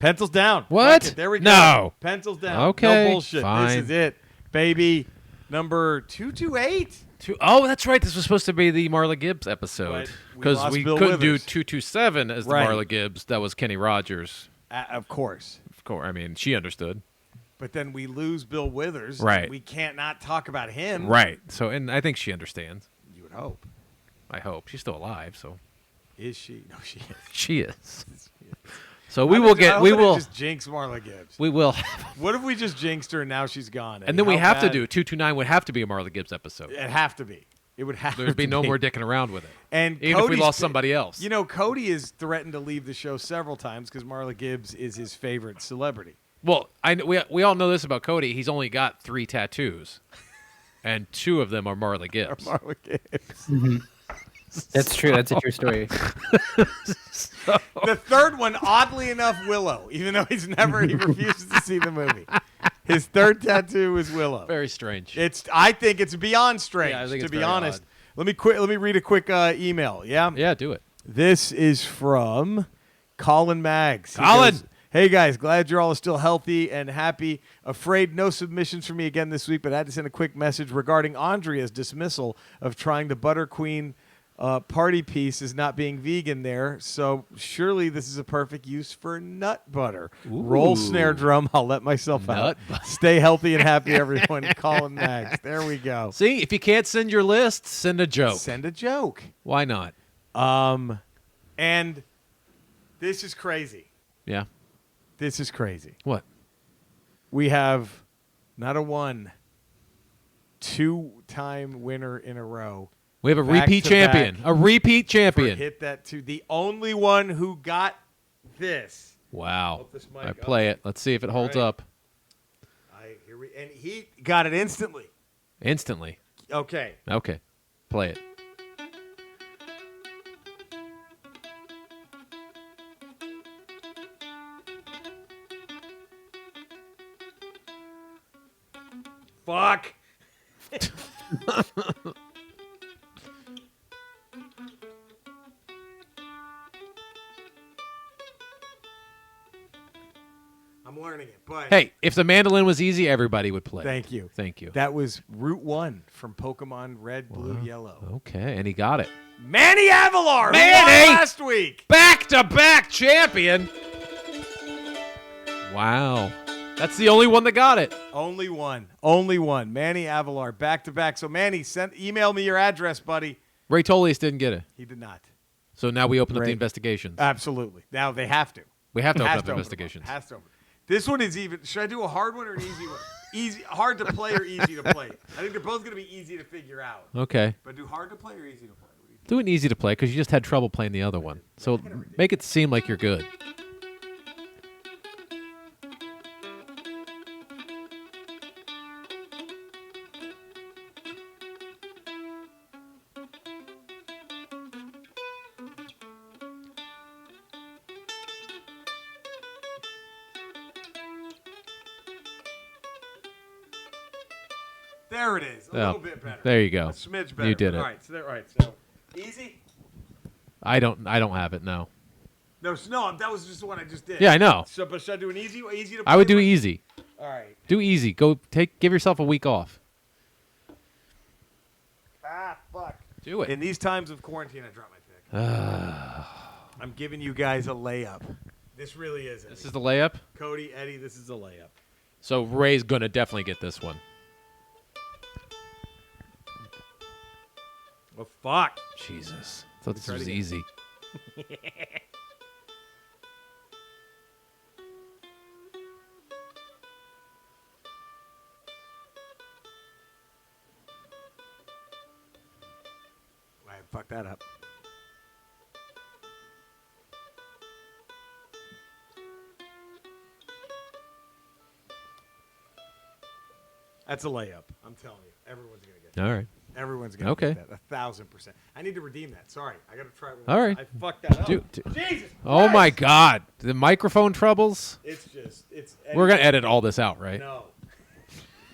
Pencils down. What? There we go. No. Pencils down. Okay. No bullshit. Fine. This is it, baby. Number 228. Oh, that's right. This was supposed to be the Marla Gibbs episode But because we Bill couldn't do Withers. 227 as the Right. Marla Gibbs. That was Kenny Rogers. Of course. Of course. I mean, she understood. But then we lose Bill Withers. Right. We can't not talk about him. Right. So, and I think she understands. You would hope. I hope she's still alive. So Is she? No, she is. she is. So we will get. We will just jinx Marla Gibbs. We will. What if we just jinxed her and now she's gone? And then we have to bad? do 229. Would have to be a Marla Gibbs episode. It'd have to be. It would have. There'd be to no more dicking around with it. And even if we Cody's lost somebody else. You know, Cody has threatened to leave the show several times because Marla Gibbs is his favorite celebrity. Well, we all know this about Cody. He's only got 3 tattoos, and 2 of them are Marla Gibbs. Marla Gibbs. Mm-hmm. That's true. That's a true story. The third one, oddly enough, Willow. Even though he refuses to see the movie. His third tattoo is Willow. Very strange. I think it's beyond strange. Yeah, I think to it's be very honest. odd. Let me read a quick email. Yeah. Yeah, do it. This is from Colin Maggs. He Colin! goes, hey guys, glad you're all still healthy and happy. Afraid no submissions for me again this week, but I had to send a quick message regarding Andrea's dismissal of trying the Butter Queen party piece as not being vegan there. So surely this is a perfect use for nut butter. Ooh. Roll snare drum. I'll let myself out. Stay healthy and happy, everyone. Colin Maggs. There we go. See, if you can't send your list, send a joke. Send a joke. Why not? And this is crazy. Yeah. This is crazy. What? We have not a 1, 2-time winner in a row. We have a Back repeat to champion. back A repeat champion. Hit that too. The only one who got this. Wow. Hope this mic All right, play it. Let's see if it holds right. up. And he got it instantly. Instantly. Okay. Okay. Play it. Fuck. I'm learning it, but Hey, if the mandolin was easy, everybody would play. thank you. Thank you. That was Route 1 from Pokemon Red, Blue, Yellow. Okay, and he got it. Manny Avalar, who Manny! won last week. Back-to-back champion. Wow. That's the only one that got it. Only one. Manny Avalar, back to back. So Manny, email me your address, buddy. Ray Tolius didn't get it. He did not. So now we open up the Ray. investigations. Absolutely. Now they have to. We have to open Has up the to open investigations. them up. Has to open. This one is even. Should I do a hard one or an easy one? Easy, hard to play or easy to play? I think they're both going to be easy to figure out. Okay. But do hard to play or easy to play? What do you think? Do an easy to play because you just had trouble playing the other one. So make it seem like you're good. There it is. A little bit better. There you go. A smidge better. You did it. All right. So easy. I don't have it. No. No, that was just the one I just did. Yeah, I know. So, but should I do an easy to play? I would do easy. All right. Do easy. Give yourself a week off. Ah, fuck. Do it. In these times of quarantine, I dropped my pick. I'm giving you guys a layup. This really is. This is the layup. Cody, Eddie, this is a layup. So Ray's gonna definitely get this one. Well, fuck. Jesus. I thought this Try it was again. easy. I fucked that up. That's a layup. I'm telling you. Everyone's going to get that. All right. Everyone's going to Okay. get that. 1,000%. I need to redeem that. Sorry. I got to try it. All right. I fucked that up. Jesus Oh my Christ! God. The microphone troubles. It's just, it's. We're gonna edit all this out, right? No.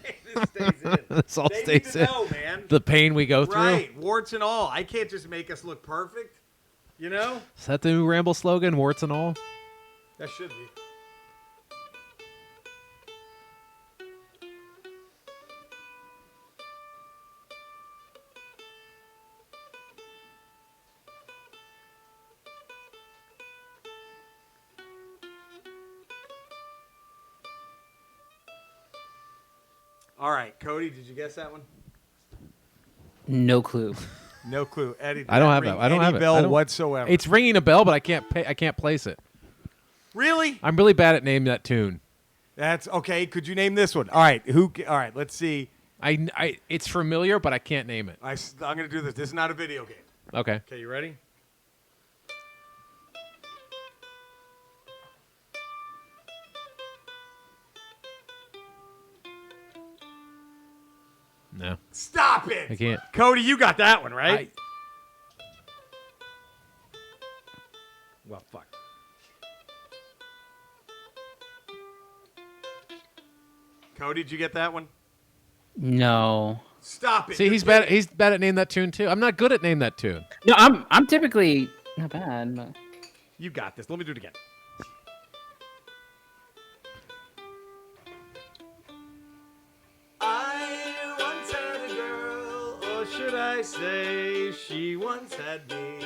This stays in. This all They stays need to in. know, man. The pain we go through. Right. Warts and all. I can't just make us look perfect. You know? Is that the new Ramble slogan? Warts and all. That should be. All right, Cody, did you guess that one? No clue. No clue. Eddie, did I don't have ring that. I don't any have it. bell I don't- whatsoever. It's ringing a bell, but I can't place it. Really? I'm really bad at naming that tune. That's okay. Could you name this one? All right. All right. Let's see. It's familiar, but I can't name it. I'm going to do this. This is not a video game. Okay. Okay, you ready? No. Stop it. I can't. Cody, you got that one, right? Well, fuck. Cody, did you get that one? No. Stop it. See, he's bad. He's bad at naming that tune too. I'm not good at naming that tune. No, I'm typically not bad. But... You got this. Let me do it again. I once had a girl, or should I say, she once had me.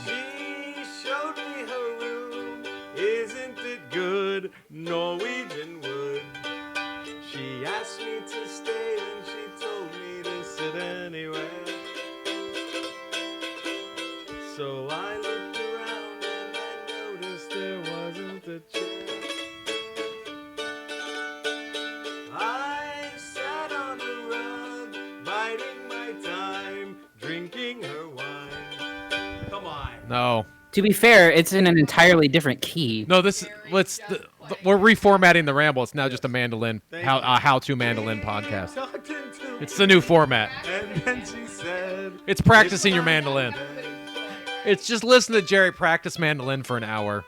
She showed me her room. Isn't it good? Norwegian wood. She asked me to stay and she told me to sit anywhere. So I looked around and I noticed there wasn't a chair. I sat on the rug, biding my time, drinking her wine. Come on. No. To be fair, it's in an entirely different key. No. We're reformatting the Ramble. It's now just a mandolin how-to mandolin podcast. It's the new format. And then she said, It's practicing your mandolin. It's just listen to Jerry practice mandolin for an hour.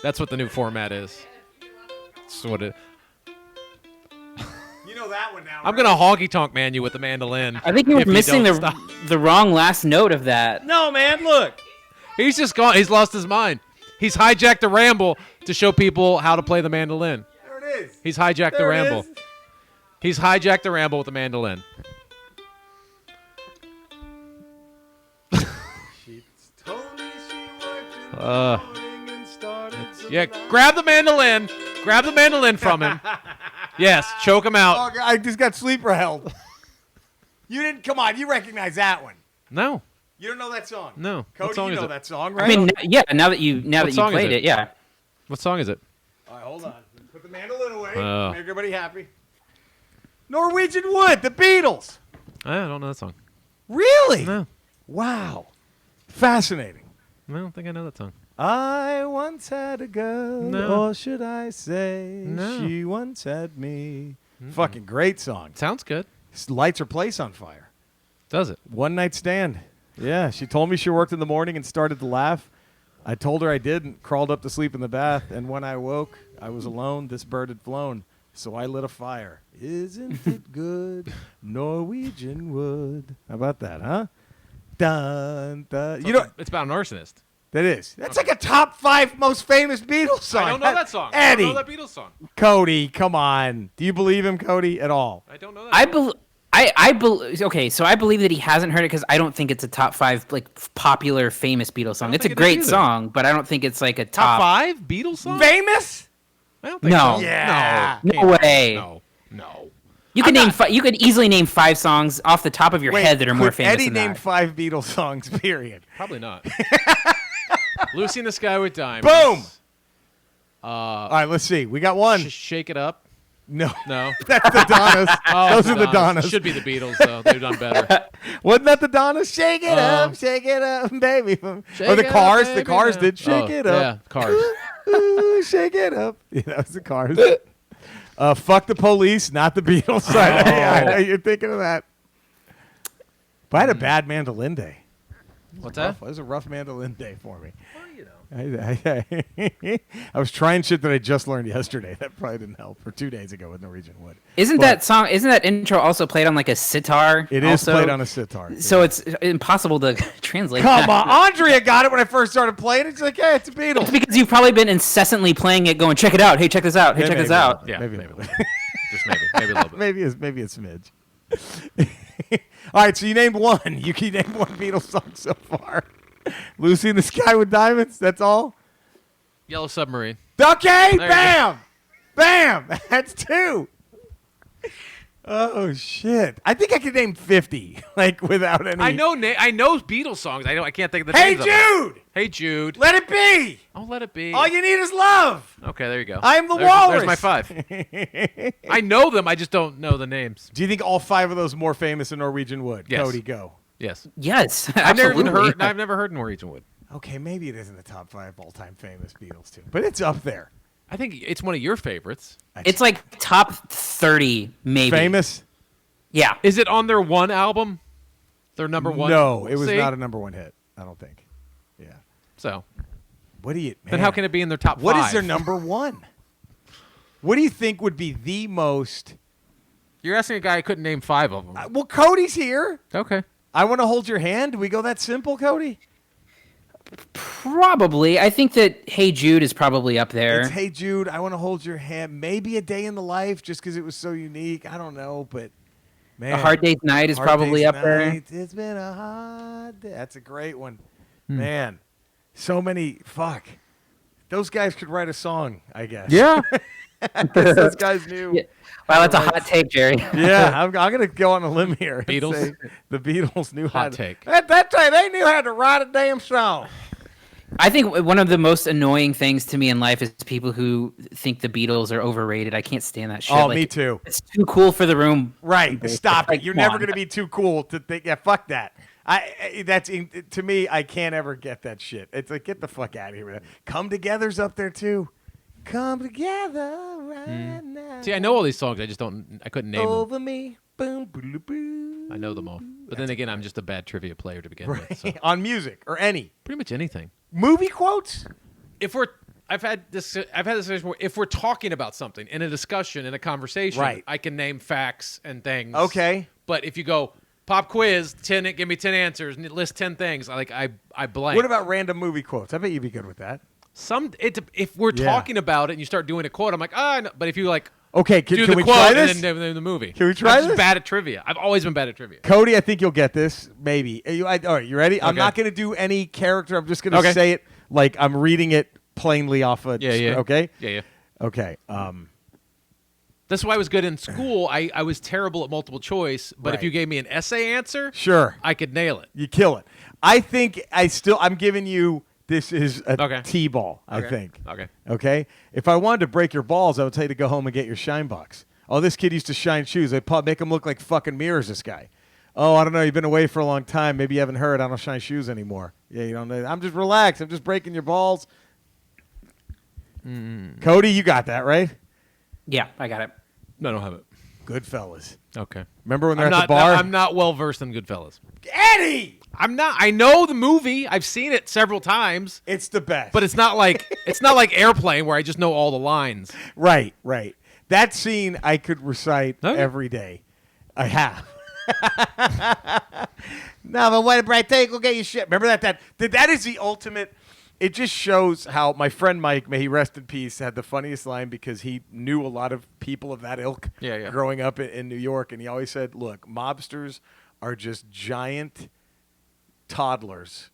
That's what the new format is. That's what it. you know that one now. I'm right? gonna honky tonk man you with the mandolin. I think you were if you missing don't stop. the wrong last note of that. No, man, look. He's just gone. He's lost his mind. He's hijacked the Ramble to show people how to play the mandolin. There it is. He's hijacked the There it Ramble. is. He's hijacked the Ramble with the mandolin. She told me she worked in the Uh, morning and started to Yeah, lie. grab the mandolin. Grab the mandolin from him. Yes, choke him out. Oh, I just got sleeper held. You didn't. Come on, you recognize that one. No. You don't know that song. No. Cody, What song you is know it? that song, I right? mean, yeah. Now that you song is played it? it, yeah. What song is it? All right, hold on. Put the mandolin away. Oh. Make everybody happy. Norwegian Wood, the Beatles. I don't know that song. Really? No. Wow. Fascinating. I don't think I know that song. I once had a girl, No. or should I say, No. she once had me. Fucking great song. Sounds good. Lights her place on fire. Does it? One night stand. Yeah, she told me she worked in the morning and started to laugh. I told her I did and crawled up to sleep in the bath. And when I woke, I was alone. This bird had flown. So I lit a fire. Isn't it good? Norwegian wood. How about that, huh? Dun, dun. You know, It's about an arsonist. that is. That's like a top 5 most famous Beatles song. I don't know that song. Eddie. I don't know that Beatles song. Cody, come on. Do you believe him, Cody, at all? I don't know that. Okay, so I believe that he hasn't heard it because I don't think it's a top 5 like popular famous Beatles song. don't It's a think it is great either. song, but I don't think it's like a Top top. 5 Beatles song? Famous? I don't think No. so. Yeah. No Can't- way. No. You could you could easily name 5 songs off the top of your Wait, head that are more could famous Eddie than name that. 5 Beatles songs, period. Probably not. Lucy in the Sky with Diamonds. Boom. Uh, All right, let's see. We got one. Shake It Up. No. No. That's the Donnas. Oh, Those are the Donnas. Should be the Beatles, though. They've done better. Wasn't that the Donnas? Shake it up, baby. Shake Or the it up, Cars. The baby, Cars now. did Shake It Up. Yeah, Cars. Ooh, shake it up. Yeah, that was the Cars. Fuck the Police, not the Beatles. I know you're thinking of that. But I had a bad mandolin day. What's that? It was a rough mandolin day for me. I was trying shit that I just learned yesterday. That probably didn't help. Or 2 days ago with Norwegian Wood. Isn't But that intro also played on like a sitar? It is also? played on a sitar. So it's impossible to translate. Come that. on. Andrea got it when I first started playing it. She's like, hey, it's a It's Beatles. because you've probably been incessantly playing it, going, check it out. Hey, check this out. Hey, Yeah, check this maybe. out. Yeah, Maybe. maybe. Just maybe. Maybe a little bit. maybe a smidge. All right, so you named one. You named one Beatles song so far. Lucy in the Sky with Diamonds. That's all. Yellow Submarine. Okay, you bam, bam. That's 2. Oh shit! I think I could name 50 like without any. I know Beatles songs. I can't think of the Hey names of them. Jude, Hey Jude. let it be. Oh, let it be. All you need is love. Okay, there you go. I am the there's, walrus. There's my 5. I know them. I just don't know the names. Do you think all 5 of those are more famous than Norwegian Wood? Yes. Cody, go. Yes. Yes, I've never even absolutely. I've never heard Norwegian Wood. Okay, maybe it isn't the top 5 all-time famous Beatles too, but it's up there. I think it's one of your favorites. It's like top 30, maybe. Famous? Yeah. Is it on their one album? Their number one? No, it was See? not a number 1 hit. I don't think. Yeah. So What do you? then man. how can it be in their top 5? What is their number 1? What do you think would be the most? You're asking a guy who couldn't name 5 of them. Well, Cody's here. Okay. I want to hold your hand. Do we go that simple, Cody? Probably. I think that Hey Jude is probably up there. It's Hey Jude, I want to hold your hand. Maybe A Day in the Life, just because it was so unique. I don't know, but man, A Hard Day's Night is Hard probably Day's up there. Night. It's been a hard day. That's a great one, man. So many. Fuck, those guys could write a song. I guess. Yeah. I guess those guys knew. Yeah. Wow, that's a hot take, Jerry. Yeah, I'm gonna go on a limb here. And Beatles? say the Beatles knew how Hot to. take. At that time, they knew how to write a damn song. I think one of the most annoying things to me in life is people who think the Beatles are overrated. I can't stand that shit. Oh, Like, me too. It's too cool for the room. Right. Stop Like, it. You're come never on. going to be too cool to think. Yeah, fuck that. To me, I can't ever get that shit. It's like, get the fuck out of here with that. Come Together's up there too. Come together right now. See, I know all these songs. I couldn't name them. Over me. Boom, boom, boom. I know them all. But then again, I'm just a bad trivia player to begin with. So. On music or any. Pretty much anything. Movie quotes? I've had this situation where if we're talking about something in a discussion, in a conversation, Right. I can name facts and things. Okay. But if you go pop quiz, give me 10 answers, and list 10 things, I blank. What about random movie quotes? I bet you'd be good with that. If we're Yeah. talking about it and you start doing a quote, I'm like, no. But if you like Okay, do can the we quote try and this? then name the movie, Can we try I'm just this? bad at trivia. I've always been bad at trivia. Cody, I think you'll get this. Maybe. All right, you ready? I'm Okay. not going to do any character. I'm just going to Okay. say it like I'm reading it plainly off a Yeah. Okay? Yeah. Okay. That's why I was good in school. I was terrible at multiple choice, but if Right. you gave me an essay answer, Sure. I could nail it. You kill it. I think I'm giving you this is a Okay. T-ball, I Okay. think. Okay. Okay? If I wanted to break your balls, I would tell you to go home and get your shine box. Oh, this kid used to shine shoes. They'd make him look like fucking mirrors, this guy. Oh, I don't know. You've been away for a long time. Maybe you haven't heard. I don't shine shoes anymore. Yeah, you don't know. I'm just relaxed. I'm just breaking your balls. Cody, you got that, right? Yeah, I got it. No, I don't have it. Goodfellas. Okay. Remember when they're I'm at not, the bar? I'm not well versed in Goodfellas. Eddie! I'm not. I know the movie. I've seen it several times, It's the best. but it's not like Airplane where I just know all the lines. Right. That scene I could recite Okay. every day. I have. Now, but what I tell you, go get your shit. Remember that is the ultimate. It just shows how my friend Mike, may he rest in peace, had the funniest line because he knew a lot of people of that ilk Yeah. growing up in New York, and he always said, "Look, mobsters are just giant toddlers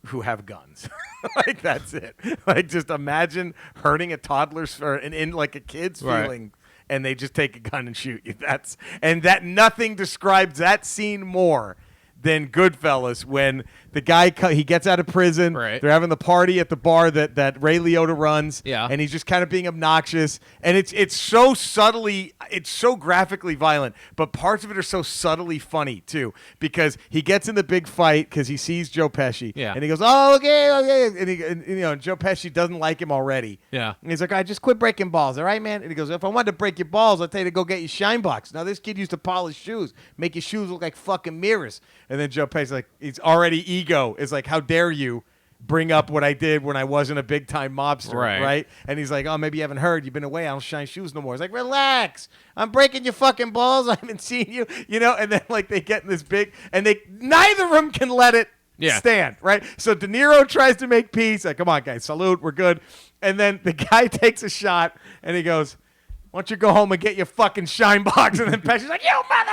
who have guns." Like, that's it. Like, just imagine hurting a toddler's or in like a kid's Right. feeling, and they just take a gun and shoot you. That nothing describes that scene more than Goodfellas when the guy he gets out of prison. Right. They're having the party at the bar that Ray Liotta runs. Yeah. And he's just kind of being obnoxious, and it's so subtly, it's so graphically violent, but parts of it are so subtly funny too, because he gets in the big fight because he sees Joe Pesci. Yeah. And he goes, "Oh, okay," and Joe Pesci doesn't like him already. Yeah. And he's like, "I just quit breaking balls, all right, man?" And he goes, "If I wanted to break your balls, I'd tell you to go get your shine box." Now, this kid used to polish shoes, make your shoes look like fucking mirrors. And then Joe Pesci's like, he's already ego. Is like, "How dare you bring up what I did when I wasn't a big time mobster?" Right. And he's like, "Oh, maybe you haven't heard. You've been away. I don't shine shoes no more." He's like, "Relax. I'm breaking your fucking balls. I haven't seen you." And then like they get in this big, and neither of them can let it stand, right? So De Niro tries to make peace. Like, "Come on, guys, salute. We're good." And then the guy takes a shot, and he goes, "Why don't you go home and get your fucking shine box?" And then Pesci's like, "You motherfucker!"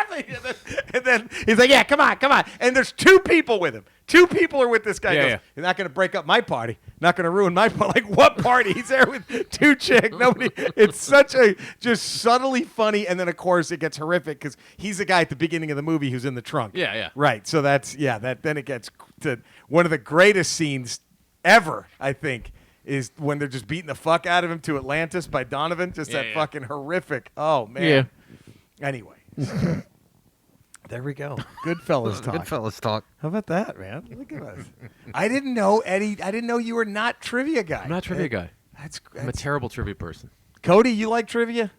And then he's like, "Yeah, come on." And there's two people with him. Two people are with this guy. He Yeah, goes, yeah. You're not going to break up my party. Not going to ruin my party. Like, what party? He's there with two chicks. Nobody. It's such a just subtly funny. And then, of course, it gets horrific because he's the guy at the beginning of the movie who's in the trunk. Yeah, yeah. Right. So that's, then it gets to one of the greatest scenes ever, I think, is when they're just beating the fuck out of him to Atlantis by Donovan. Just that fucking horrific. Oh, man. Yeah. Anyway. There we go. Goodfellas talk. Goodfellas talk. How about that, man? Look at us. I didn't know, Eddie. I didn't know you were not trivia guy. I'm not a trivia guy. That's I'm a terrible trivia person. Cody, you like trivia?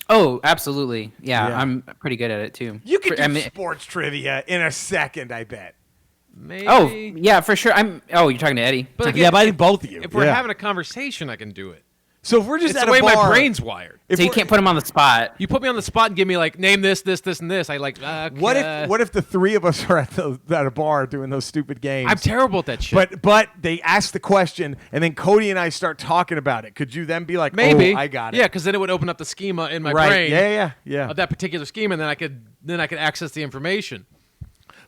Oh, absolutely. Yeah, Yeah. I'm pretty good at it too. You could do I mean- sports trivia in a second, I bet. Maybe. Oh, yeah, for sure. You're talking to Eddie. But Yeah, but I think both of you. If we're Yeah. having a conversation, I can do it. So if we're just It's at the way a bar, my brain's wired. if So you we're- can't put him on the spot. You put me on the spot and give me like name this, this, this, and this. I like. What if the three of us are at a bar doing those stupid games? I'm terrible at that shit. But they ask the question, and then Cody and I start talking about it. Could you then be like, Maybe oh, I got it? Yeah, because then it would open up the schema in my right. brain. Yeah. Of that particular scheme, and then I could access the information.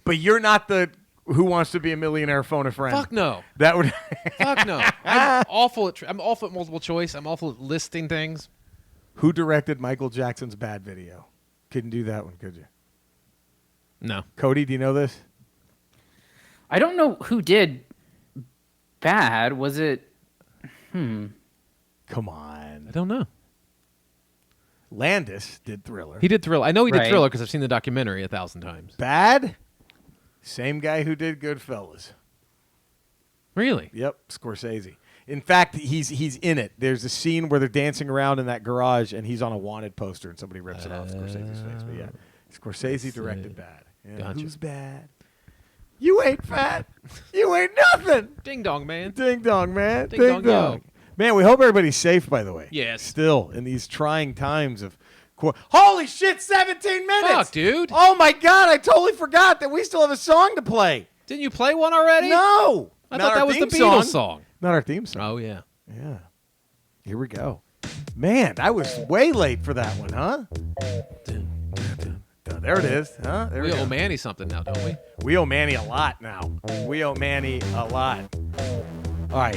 But you're not the Who Wants to Be a Millionaire phone a friend. Fuck no. That would. Fuck no. I'm awful at multiple choice. I'm awful at listing things. Who directed Michael Jackson's Bad video? Couldn't do that one, could you? No. Cody, do you know this? I don't know who did Bad. Was it? Come I on. don't know. Landis did Thriller. He did Thriller. I know he did Right. Thriller because I've seen the documentary 1,000 times. Bad? Same guy who did Goodfellas. Really? Yep, Scorsese. In fact, he's in it. There's a scene where they're dancing around in that garage, and he's on a wanted poster, and somebody rips it off Scorsese's face. But yeah, Scorsese directed Bad. Yeah, Gotcha. Who's bad? You ain't fat. You ain't nothing. Ding dong, man. Ding dong, man. Ding dong, yo. Man, we hope everybody's safe, by the way. Yes. Still, in these trying times of... Holy shit, 17 minutes! Fuck, dude. Oh, my God, I totally forgot that we still have a song to play. Didn't you play one already? No! I Not thought our that was the theme Beatles song. Not our theme song. Oh, yeah. Yeah. Here we go. Man, I was way late for that one, huh? There it is. Huh? There We go. owe Manny something now, don't we? We owe Manny a lot now. We owe Manny a lot. All right.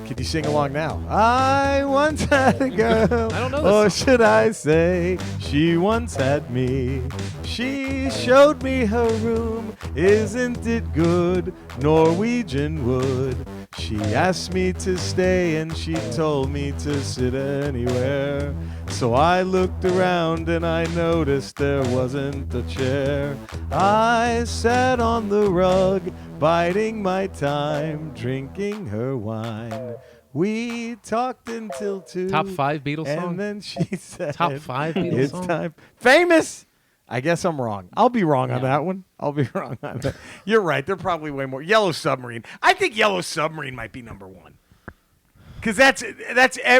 Could you sing along now? I once had a girl. I don't know this Or song. should I say, she once had me. She showed me her room. Isn't it good? Norwegian wood. She asked me to stay and she told me to sit anywhere. So I looked around and I noticed there wasn't a chair. I sat on the rug, biding my time, drinking her wine. We talked until 2. Top 5 Beatles And song? then she said, Top 5 Beatles it's song? time. Famous! I guess I'm wrong. I'll be wrong on that one. I'll be wrong on that. You're right. They're probably way more. Yellow Submarine. I think Yellow Submarine might be number 1. Because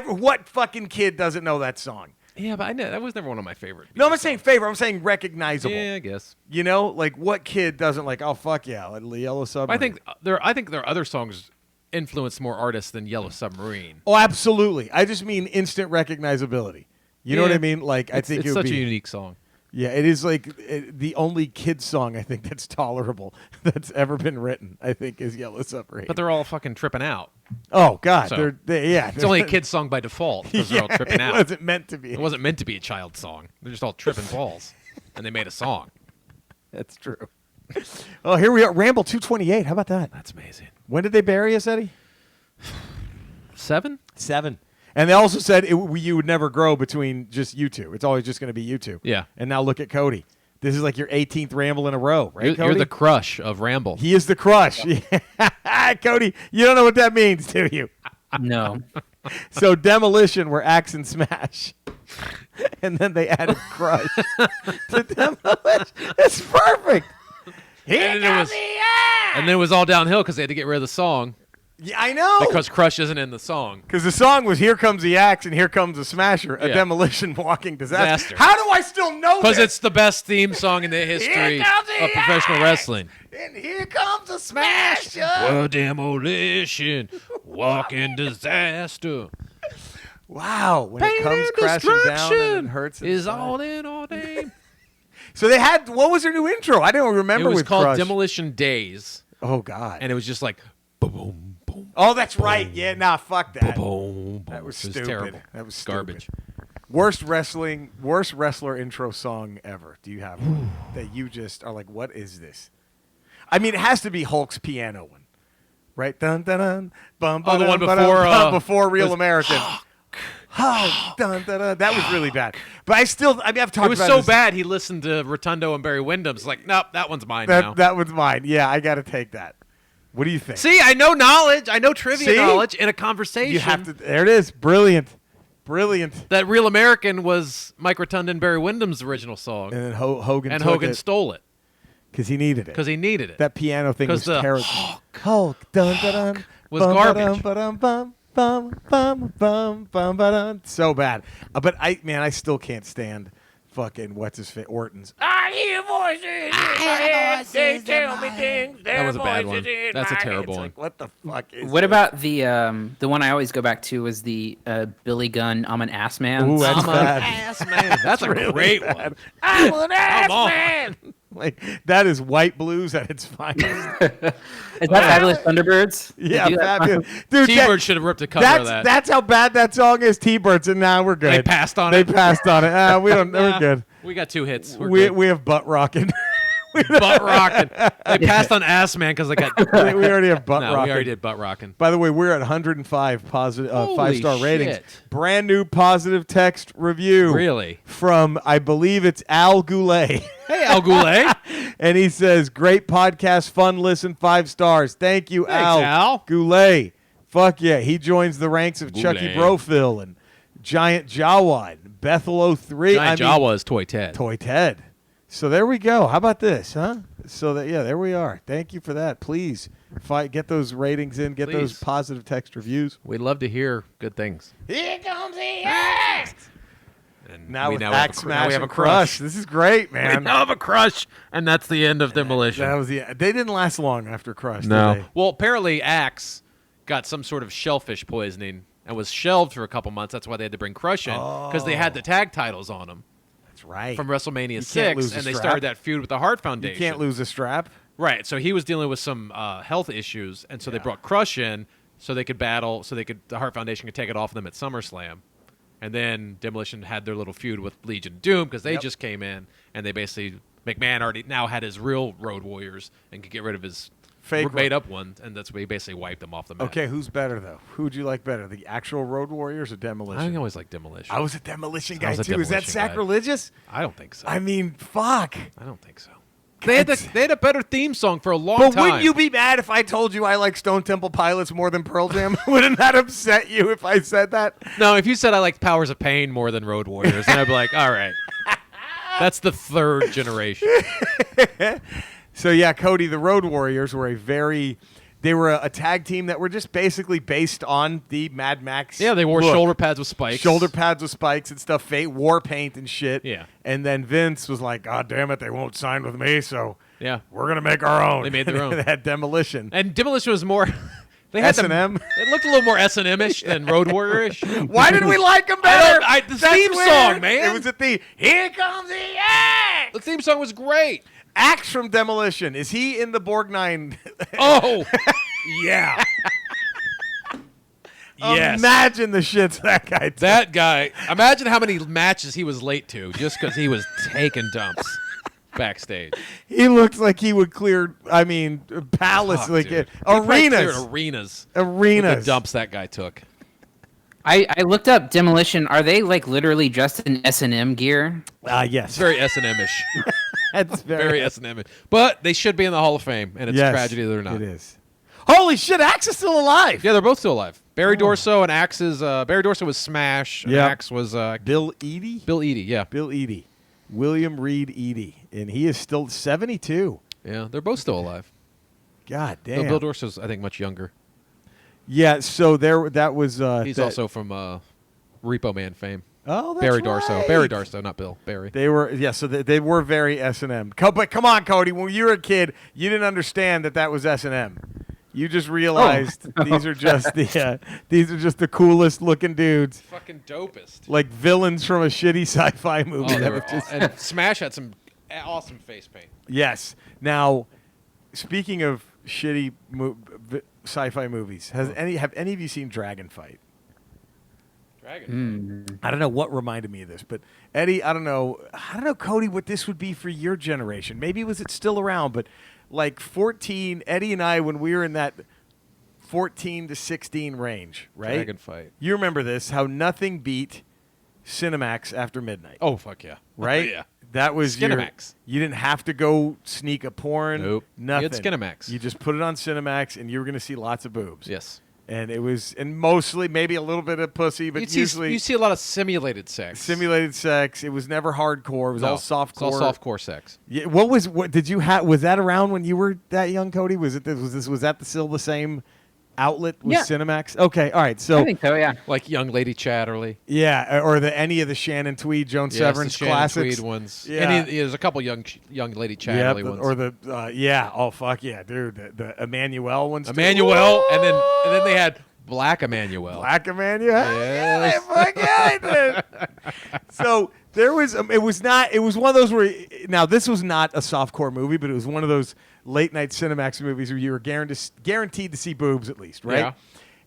what fucking kid doesn't know that song? Yeah, but that was never one of my favorite. No, I'm not saying favorite. I'm saying recognizable. Yeah, I guess. You know, like what kid doesn't like? Oh fuck yeah, like Yellow Submarine. I think there are other songs influenced more artists than Yellow Submarine. Oh, absolutely. I just mean instant recognizability. You know what I mean? Like I think it's it would such be, a unique song. Yeah, it is like the only kid song I think that's tolerable that's ever been written. I think is Yellow Submarine. But they're all fucking tripping out. Oh God, So, yeah. It's only a kid's song by default because they're all tripping out. It wasn't meant to be. It wasn't meant to be a child's song. They're just all tripping balls, and they made a song. That's true. Oh, here we are. Ramble 228. How about that? That's amazing. When did they bury us, Eddie? 7? 7. And they also said you would never grow between just you two. It's always just going to be you two. Yeah. And now look at Cody. This is like your 18th Ramble in a row, right, You're Cody? the crush of Ramble. He is the crush. Cody, you don't know what that means, do you? No. So Demolition were Axe and Smash. And then they added Crush to Demolition. It's perfect. And then it was all downhill because they had to get rid of the song Yeah, I know. because Crush isn't in the song. Because the song was Here Comes the Axe and Here Comes the Smasher, a Yeah. demolition walking disaster. Disaster. How do I still know Because this? it's the best theme song in the history comes the of professional axe. wrestling. And here comes the Smasher. A demolition, walking disaster. Wow. When Pain it comes and crashing down and destruction it hurts is inside. all in all day. So they had, what was their new intro? I don't remember It was with called Crush. Demolition Days. Oh God. and it was just like boom, boom, boom. Oh, that's right. Yeah, nah, fuck that. Boom, boom. That was It stupid. terrible. That was garbage. stupid. Worst wrestler intro song ever. Do you have one that you just are like, what is this? I mean, it has to be Hulk's piano one, right? Dun dun dun. Bum, Oh, the one before Real was American. Hulk, dun, dun, dun. That was really bad. But I've talked It was about so this. bad he listened to Rotundo and Barry Windham's like, nope, that one's mine now. That was mine. Yeah, I got to take that. What do you think? See, I know knowledge. I know trivia See? knowledge in a conversation. You have to. There it is. Brilliant. Brilliant. That Real American was Mike Rotunda and Barry Windham's original song. And then Hogan And took Hogan it stole it. because he needed it. Because he needed it. That piano thing was 'Cause the terrible. Hulk, dun dun dun, was bum, garbage. ba-dum, bum, bum, bum, bum, bum, ba-dum. So bad. But I still can't stand fucking what's his face Orton's. I hear voices in my head. They tell me things. That was a bad voices one. in That's a my terrible head. one. It's like, what the fuck is What this? about the one I always go back to was the Billy Gunn "I'm an Ass Man"? Ooh, that's I'm bad. an ass man. That's a really great bad. one. I'm an ass Come on. man. Like that is white blues at its finest. Is that Fabulous Thunderbirds? Yeah, They do that fabulous. Dude, T-Bird should have ripped a cover of that. That's how bad that song is. T-Birds, and now we're good. They passed on They it. passed on it. We don't. We're Nah, good. We got 2 hits. We're We good. we have butt rocking. Butt rocking. They passed on ass man because they got. we already have butt No, rocking. we already did butt rocking. By the way, we're at 105 positive Holy 5-star ratings. shit. Brand new positive text review. Really? From I believe it's Al Goulet. Hey, Al Goulet. And he says, great podcast, fun listen, 5 stars. Thank you, Thanks, Al. Al. Goulet. Fuck yeah. He joins the ranks of Chucky Goulet. Brofil and Giant Jawa and Bethel 03. Giant Jawa is Toy Ted. Toy Ted. So there we go. How about this, huh? So that there we are. Thank you for that. Please get those ratings in. Get those Please. positive text reviews. We'd love to hear good things. Here comes the axe. And Now we with now Axe have a, now Smash we have a and Crush. This is great, We man. now have a crush, and that's the end of Demolition. That was They didn't last long after Crush, did No. they? Well, apparently Axe got some sort of shellfish poisoning and was shelved for a couple months. That's why they had to bring Crush in because they had the tag titles on them That's right. from WrestleMania can't 6, lose a and they strap. started that feud with the Hart You Foundation. can't lose a strap. Right. So he was dealing with some health issues, and so they brought Crush in so they could battle, so the Hart Foundation could take it off of them at SummerSlam. And then Demolition had their little feud with Legion of Doom because they just came in, and they basically McMahon already now had his real Road Warriors and could get rid of his Fake made up one, and that's why he basically wiped them off the map. Okay, who's better though? Who would you like better, the actual Road Warriors or Demolition? I always like Demolition. I was a Demolition I guy was a too. Is that Demolition guy. sacrilegious? I don't think so. I mean, fuck. I don't think so. They had a better theme song for a long But time. wouldn't you be mad if I told you I like Stone Temple Pilots more than Pearl Jam? Wouldn't that upset you if I said that? No, if you said I like Powers of Pain more than Road Warriors, then I'd be like, all right. That's the 3rd generation. So yeah, Cody, the Road Warriors were they were a tag team that were just basically based on the Mad Max. Yeah, they wore look. shoulder pads with spikes. Shoulder pads with spikes and stuff, war paint and shit. Yeah. And then Vince was like, God damn it, they won't sign with me, so Yeah. we're going to make our own. They made their own. They had Demolition. And Demolition was more... They had S&M? It looked a little more S&M-ish than Road Warrior-ish. Why did we like them better? The That's theme weird. song, man. It was a theme. Here comes the axe. The theme song was great. Axe from Demolition. Is he in the Borgnine? Oh, yeah. Yes. Imagine the shits that guy took. That guy, imagine how many matches he was late to just because he was taking dumps backstage. He looks like he would clear, palace, Fuck, like dude. He probably cleared arenas. Arenas. Arenas. With the dumps that guy took. I looked up Demolition. Are they like literally dressed in S&M gear? Yes. It's very S&M-ish. That's Very S&M-ish. But they should be in the Hall of Fame, and it's Yes, a tragedy they're not. It is. Holy shit, Axe is still alive. Yeah, they're both still alive. Barry Dorso and Axe's... Barry Dorso was Smash, and Yeah. Axe was... Bill Eadie? Bill Eadie, yeah. Bill Eadie. William Reed Eadie. And he is still 72. Yeah, they're both still alive. God Though damn. Bill Dorso's, I think, much younger. Yeah, so that was... He's that- also from Repo Man fame. Oh, that's Barry right. Dorso. Barry Dorso, not Bill. Barry. They were, so they were very S&M. But come on, Cody. When you were a kid, you didn't understand that was S&M. You just realized these are just the coolest looking dudes, Fucking dopest. like villains from a shitty sci-fi movie. Oh, they that were, were just- and Smash had some awesome face paint. Yes. Now, speaking of shitty sci-fi movies. Have any of you seen Dragon Fight? I don't know what reminded me of this, but Eddie, I don't know, Cody, what this would be for your generation. Maybe was it still around, but like 14, Eddie and I, when we were in that 14 to 16 range, right? Dragon Fight. You remember this, how nothing beat Cinemax after midnight. Oh, fuck yeah. Right? Yeah. That was Skinemax. You didn't have to go sneak a porn. Nope. Nothing. You had Skinemax. You just put it on Cinemax, and you were going to see lots of boobs. Yes. And it was, and mostly maybe a little bit of pussy, but usually you see a lot of simulated sex. Simulated sex. It was never hardcore. It was all softcore. It's all softcore sex. Yeah. What did you have? Was that around when you were that young, Cody? Was that still the same outlet with Cinemax? Okay. All right. So I think so. Yeah. Like Young Lady Chatterley. Yeah, or any of the Shannon Tweed, Joan Severance the Shannon classics. Tweed ones. Yeah. There's a couple young Lady Chatterley ones. Or the oh fuck yeah, dude, the Emmanuel ones. Emmanuel, and then they had Black Emmanuel. Black Emmanuel. Yes. Yeah, so there was. It was one of those where. Now this was not a softcore movie, but it was one of those late night Cinemax movies where you were guaranteed to see boobs at least, right? Yeah.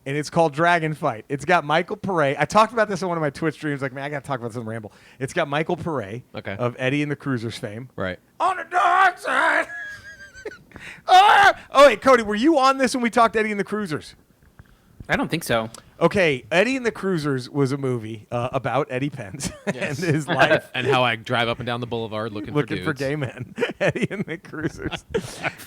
And it's called Dragon Fight. It's got Michael Pare. I talked about this on one of my Twitch streams. Like, man, I got to talk about this on Ramble. It's got Michael Pare of Eddie and the Cruisers fame. Right. On the dark side. Oh, wait, Cody, were you on this when we talked Eddie and the Cruisers? I don't think so. Okay, Eddie and the Cruisers was a movie about Eddie Pence and his life. And how I drive up and down the boulevard looking for gay men. Eddie and the Cruisers.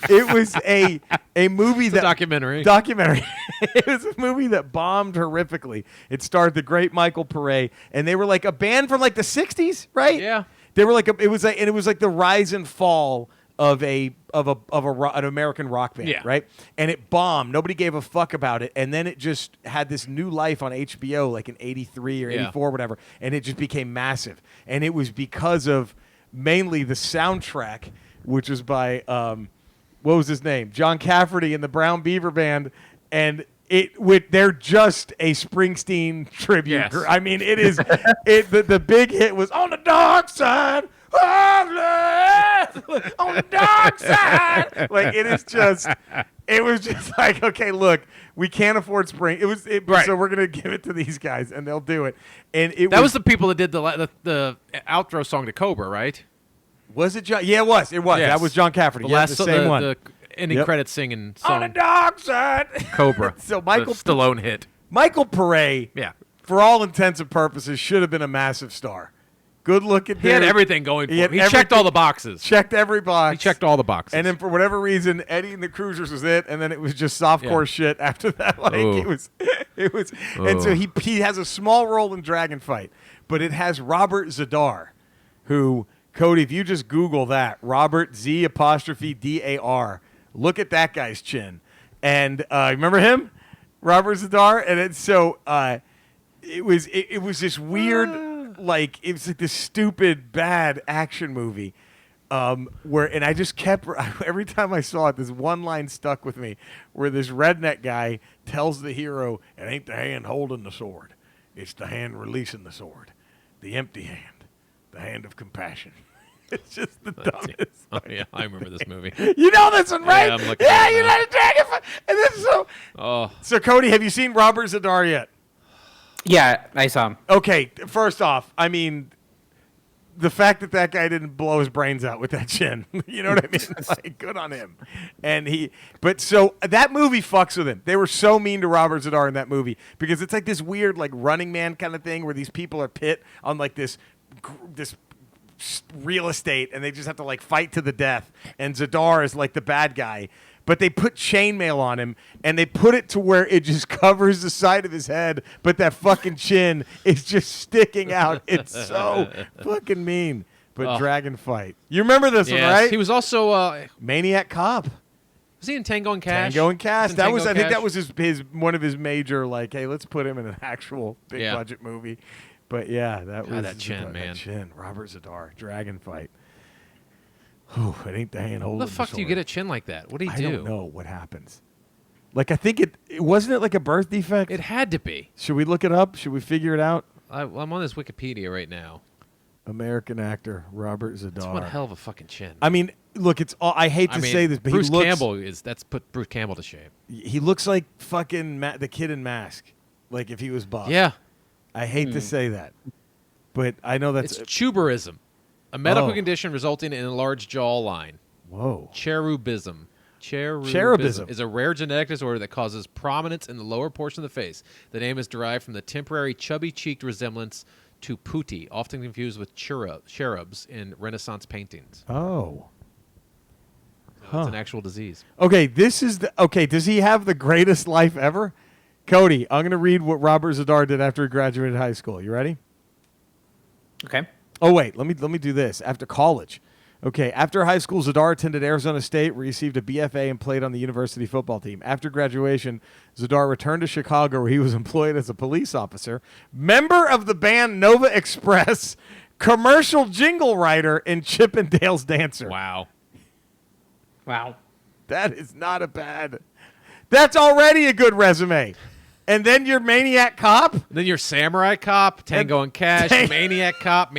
It was a movie documentary. It was a movie that bombed horrifically. It starred the great Michael Pare, and they were like a band from like the 60s, right? Yeah. They were like it was like the rise and fall of an American rock band, right? And it bombed. Nobody gave a fuck about it. And then it just had this new life on HBO, like in '83 or '84, whatever. And it just became massive. And it was because of mainly the soundtrack, which was by what was his name? John Cafferty and the Brown Beaver Band, and they're just a Springsteen tribute. Yes. I mean, it is. The big hit was On the Dark Side. On the dark side, like it was just like, okay, look, we can't afford Spring. So we're gonna give it to these guys, and they'll do it. And that was the people that did the outro song to Cobra, right? Was it John? Yeah, it was. Yes. That was John Cafferty. The same one. The ending credits singing song. On the dark side, Cobra. So Michael Stallone hit. Michael Pare, for all intents and purposes, should have been a massive star. Good looking dude. He had everything going for him. He checked all the boxes. Checked every box. He checked all the boxes. And then for whatever reason, Eddie and the Cruisers was it, and then it was just softcore shit after that. Like it was. And so he has a small role in Dragon Fight, but it has Robert Zadar, who, Cody, if you just Google that, Robert Z''DAR, look at that guy's chin. And remember him? Robert Zadar? And it's so it was this weird like it was like this stupid bad action movie and I just kept every time I saw it, this one line stuck with me where this redneck guy tells the hero, it ain't the hand holding the sword, it's the hand releasing the sword, the empty hand, the hand of compassion. It's just the dumbest. Oh yeah, I remember this movie. You know this one, right? Yeah, I'm looking you know the Dragon Fight. And this so Cody, have you seen Robert Zadar yet? Yeah, I saw him. Okay, first off, I mean, the fact that guy didn't blow his brains out with that chin, you know what I mean? Like, good on him. But so that movie fucks with him. They were so mean to Robert Zadar in that movie because it's like this weird, like Running Man kind of thing where these people are pit on like this real estate and they just have to like fight to the death. And Zadar is like the bad guy. But they put chainmail on him, and they put it to where it just covers the side of his head, but that fucking chin is just sticking out. It's so fucking mean. But Dragon Fight. You remember this one, right? He was also Maniac Cop. Was he in Tango and Cash? Tango and Cash. I think that was his one of his major, like, hey, let's put him in an actual big budget movie. But yeah, that was that chin, man. That chin. Robert Zadar, Dragon Fight. Oh, it ain't the hand holding the fuck do you get a chin like that? What do you do? I don't know what happens. Like, I think it wasn't it like a birth defect? It had to be. Should we look it up? Should we figure it out? I'm on this Wikipedia right now. American actor Robert Zadar. That's one hell of a fucking chin. I mean, Look, it's all, I hate to say this, but Bruce he looks, Campbell that's put Bruce Campbell to shame. he looks like fucking the kid in Mask, like if he was buff. Yeah, I hate to say that, but I know that's it's tuberism, a medical Oh. condition resulting in a enlarged jawline. whoa. Cherubism. Cherubism. Is a rare genetic disorder that causes prominence in the lower portion of the face. The name is derived from the temporary chubby-cheeked resemblance to putti, often confused with cherubs in Renaissance paintings. Oh. So it's an actual disease. Okay, this is okay. Does he have the greatest life ever? Cody, I'm going to read what Robert Zadar did after he graduated high school. You ready? Okay. Oh wait, let me do this. After college. Okay, after high school, Zadar attended Arizona State, where he received a BFA and played on the university football team. After graduation, Zadar returned to Chicago, where he was employed as a police officer, member of the band Nova Express, commercial jingle writer, and Chippendales dancer. Wow. Wow. That is not a bad. That's already a good resume. And then your Maniac Cop? Then your Samurai Cop, Tango and Cash, Maniac Cop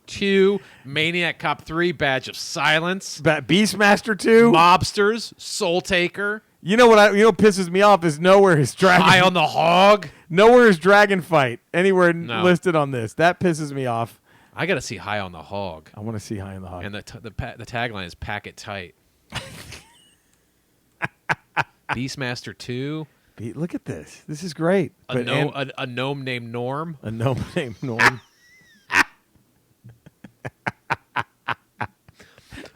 2, Maniac Cop 3, Badge of Silence, Beastmaster 2? Mobsters, Soul Taker, You know what pisses me off is nowhere his dragon. High on the Hog. Nowhere is dragon fight anywhere No. listed on this. That pisses me off. I got to see High on the Hog. I want to see High on the Hog. And the tagline is Pack It Tight. Beastmaster 2. Look at this. This is great. A gnome named Norm. A gnome named Norm.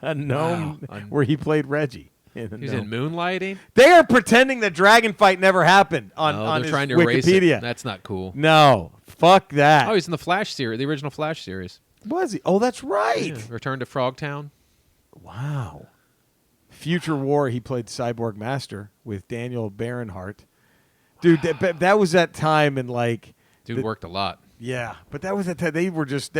A gnome where he played Reggie. He's in Moonlighting. They are pretending that dragon fight never happened on They're his trying to erase Wikipedia. it. That's not cool. No, fuck that. Oh, he's in the Flash series, the original Flash series. Was he? Oh, that's right. Yeah. Return to Frogtown. Wow. Future War, he played Cyborg Master with Daniel Barenhart. Dude, that was that time, and like, Dude worked a lot. yeah, but that was that time. They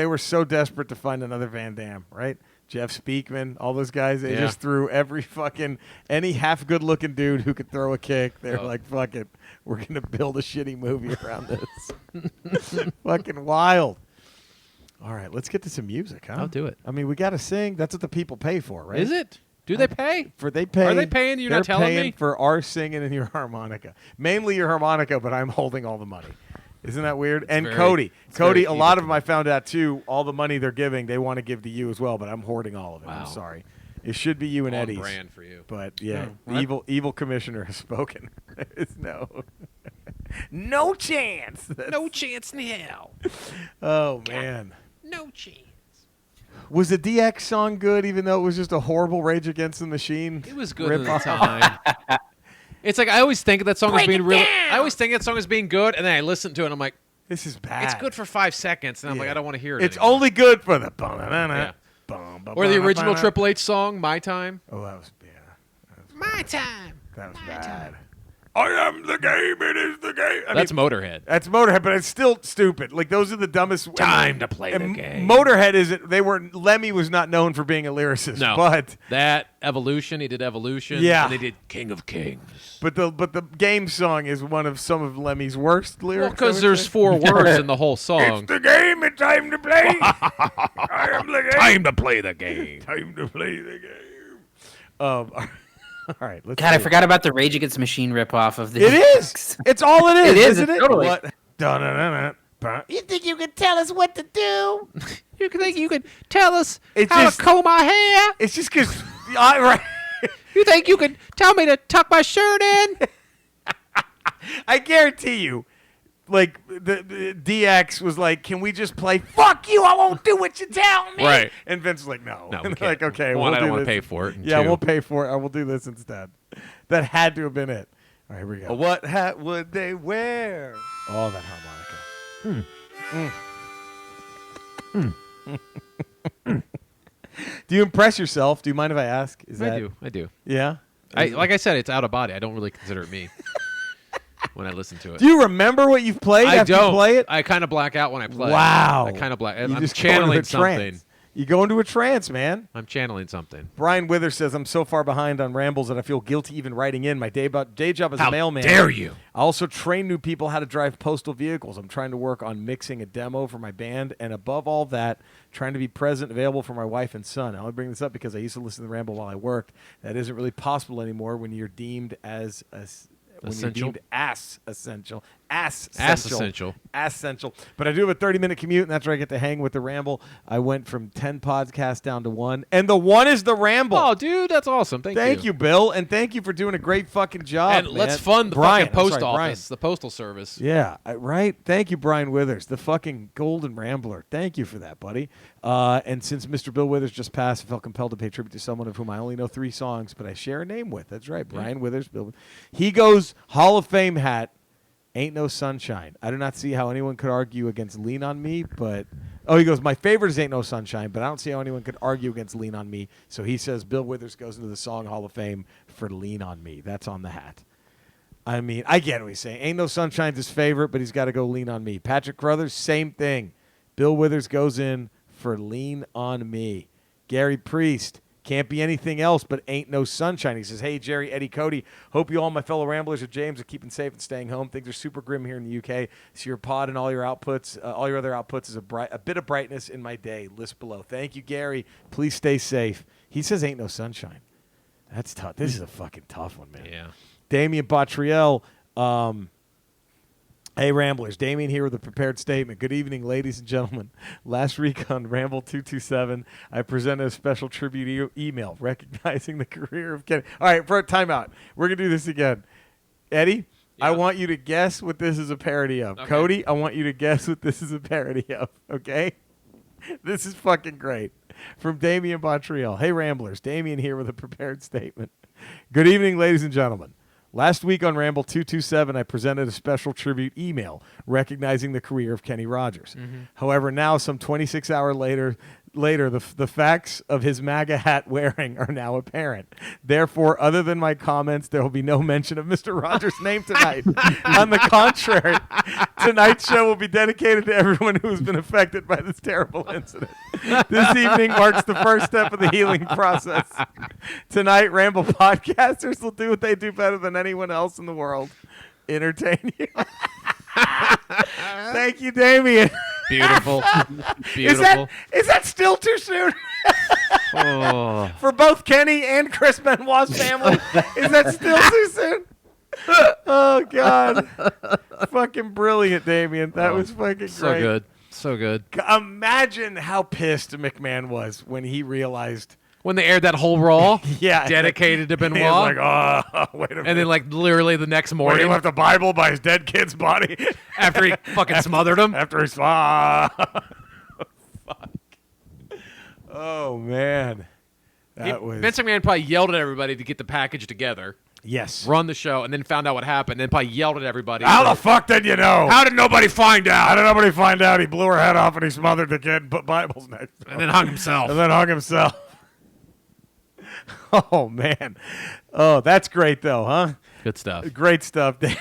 were so desperate to find another Van Damme, right? Jeff Speakman, all those guys, they just threw any half good looking dude who could throw a kick. They're like, fuck it, we're gonna build a shitty movie around this. Fucking wild. All right, let's get to some music, huh? I'll do it. I mean, we got to sing. That's what the people pay for, right? Is it? Do they pay? Are they paying? You're not telling paying me? for our singing and your harmonica. Mainly your harmonica, but I'm holding all the money. Isn't that weird? And Cody, a lot of them I found out too. All the money they're giving, they want to give to you as well, but I'm hoarding all of it. Wow. I'm sorry. It should be you and On Eddie's. brand for you. But yeah, No, evil commissioner has spoken. There's no chance. No chance in hell. Oh man. No chance. Was the DX song good, even though it was just a horrible Rage Against the Machine? It was good at the rip-off? time. It's like I always think of that song as being really. I always think that song as being good, and then I listen to it, and I'm like, This is bad. it's good for 5 seconds, and I'm like, I don't want to hear it. It's anymore. only good for the. Or the original Triple H song, "My Time." Oh, that was My time. That was bad. I am the game. It is the game. That's Motorhead. That's Motorhead, but it's still stupid. Like those are the dumbest. Time to play the game. Motorhead isn't. Lemmy was not known for being a lyricist. No, but that Evolution, he did Evolution. Yeah. And they did King of Kings. but the game song is one of some of Lemmy's worst lyrics. Well, because there's 4 words in the whole song. It's the game. It's time to play. I am the game. Time to play the game. Time to play the game. All right, let's. God, I forgot about the Rage Against the Machine ripoff of the. It is. It's all it is. It is, isn't it? totally. What? You think you can tell us what to do? You think you could tell us It's how just- to comb my hair? It's just because. Right. You think you could tell me to tuck my shirt in? I guarantee you, like the DX was like, "Can we just play? Fuck you! I won't do what you tell me." Right. And Vince was like, "No." No, we And can't. like, okay, One, we'll I don't do want to this. pay for it. And Yeah, 2, we'll pay for it. I will do this instead. That had to have been it. All right, here we go. What hat would they wear? Oh, that harmonica. Do you impress yourself? Do you mind if I ask? I do. Yeah. Like I said, it's out of body. I don't really consider it me when I listen to it. Do you remember what you've played I after don't you play it? I kind of black out when I play. Wow. I kind of black. You I'm just go into channeling a something. trance. You go into a trance, man. I'm channeling something. Brian Withers says, I'm so far behind on rambles that I feel guilty even writing in. My day job as How a mailman. dare you? I also train new people how to drive postal vehicles. I'm trying to work on mixing a demo for my band, and above all that, trying to be present, available for my wife and son. I only bring this up because I used to listen to the Ramble while I worked. That isn't really possible anymore when you're deemed as Essential? essential. But I do have a 30-minute commute, and that's where I get to hang with the Ramble. I went from 10 podcasts down to 1, and the 1 is the Ramble. Oh, dude, that's awesome. Thank you, Bill, and thank you for doing a great fucking job. And let's man. fund the Brian, fucking post I'm sorry, office, the postal service. Yeah, right? Thank you, Brian Withers, the fucking golden rambler. Thank you for that, buddy. And since Mr. Bill Withers just passed, I felt compelled to pay tribute to someone of whom I only know 3 songs, but I share a name with. That's right, Brian Withers. Bill. He goes Hall of Fame hat, Ain't No Sunshine. I do not see how anyone could argue against Lean on Me, but... Oh, he goes, my favorite is Ain't No Sunshine, but I don't see how anyone could argue against Lean on Me. So he says Bill Withers goes into the Song Hall of Fame for Lean on Me. That's on the hat. I mean, I get what he's saying. Ain't No Sunshine's his favorite, but he's got to go Lean on Me. Patrick Crothers, same thing. Bill Withers goes in for Lean on Me. Gary Priest, can't be anything else but Ain't No Sunshine. He says, hey, Jerry, Eddie, Cody, hope you all, my fellow Ramblers of James, are keeping safe and staying home. Things are super grim here in the UK. So your pod and all your outputs, all your other outputs is a bit of brightness in my day. List below. Thank you, Gary. Please stay safe. He says Ain't No Sunshine. That's tough. This is a fucking tough one, man. Yeah. Damien Bottriell, hey, Ramblers. Damien here with a prepared statement. Good evening, ladies and gentlemen. Last week on Ramble 227, I presented a special tribute email recognizing the career of Kenny. All right, for a timeout. We're going to do this again. Eddie, I want you to guess what this is a parody of. Okay. Cody, I want you to guess what this is a parody of, okay? This is fucking great. From Damien Bottriell. Hey, Ramblers. Damien here with a prepared statement. Good evening, ladies and gentlemen. Last week on Ramble 227, I presented a special tribute email recognizing the career of Kenny Rogers. However, now, some 26 hours later, the facts of his MAGA hat wearing are now apparent. Therefore, other than my comments, there will be no mention of Mr. Rogers' name tonight. On the contrary, tonight's show will be dedicated to everyone who has been affected by this terrible incident. This evening marks the first step of the healing process. Tonight, Ramble podcasters will do what they do better than anyone else in the world: entertain you. Thank you, Damien. Beautiful. Beautiful. Is that still too soon? Oh. For both Kenny and Chris Benoit's family? Is that still too soon? Oh, God. Fucking brilliant, Damien. That was fucking great. So good. So good. Imagine how pissed McMahon was when he realized. When they aired that whole Raw, Yeah. dedicated to He Benoit, was like, oh, wait a minute. and then like literally the next Wait, morning, he left a Bible by his dead kid's body. after he fucking smothered him. After he fuck. Oh, man. That was. Vince McMahon probably yelled at everybody to get the package together, Yes. run the show, and then found out what happened. Then probably yelled at everybody. How the fuck did you know? How did nobody find How out? did nobody find out? He blew her head off and he smothered the kid and put Bibles next to him. And then hung himself. And then hung himself. Oh, man. Oh, that's great, though, huh? Good stuff. Great stuff, Damien.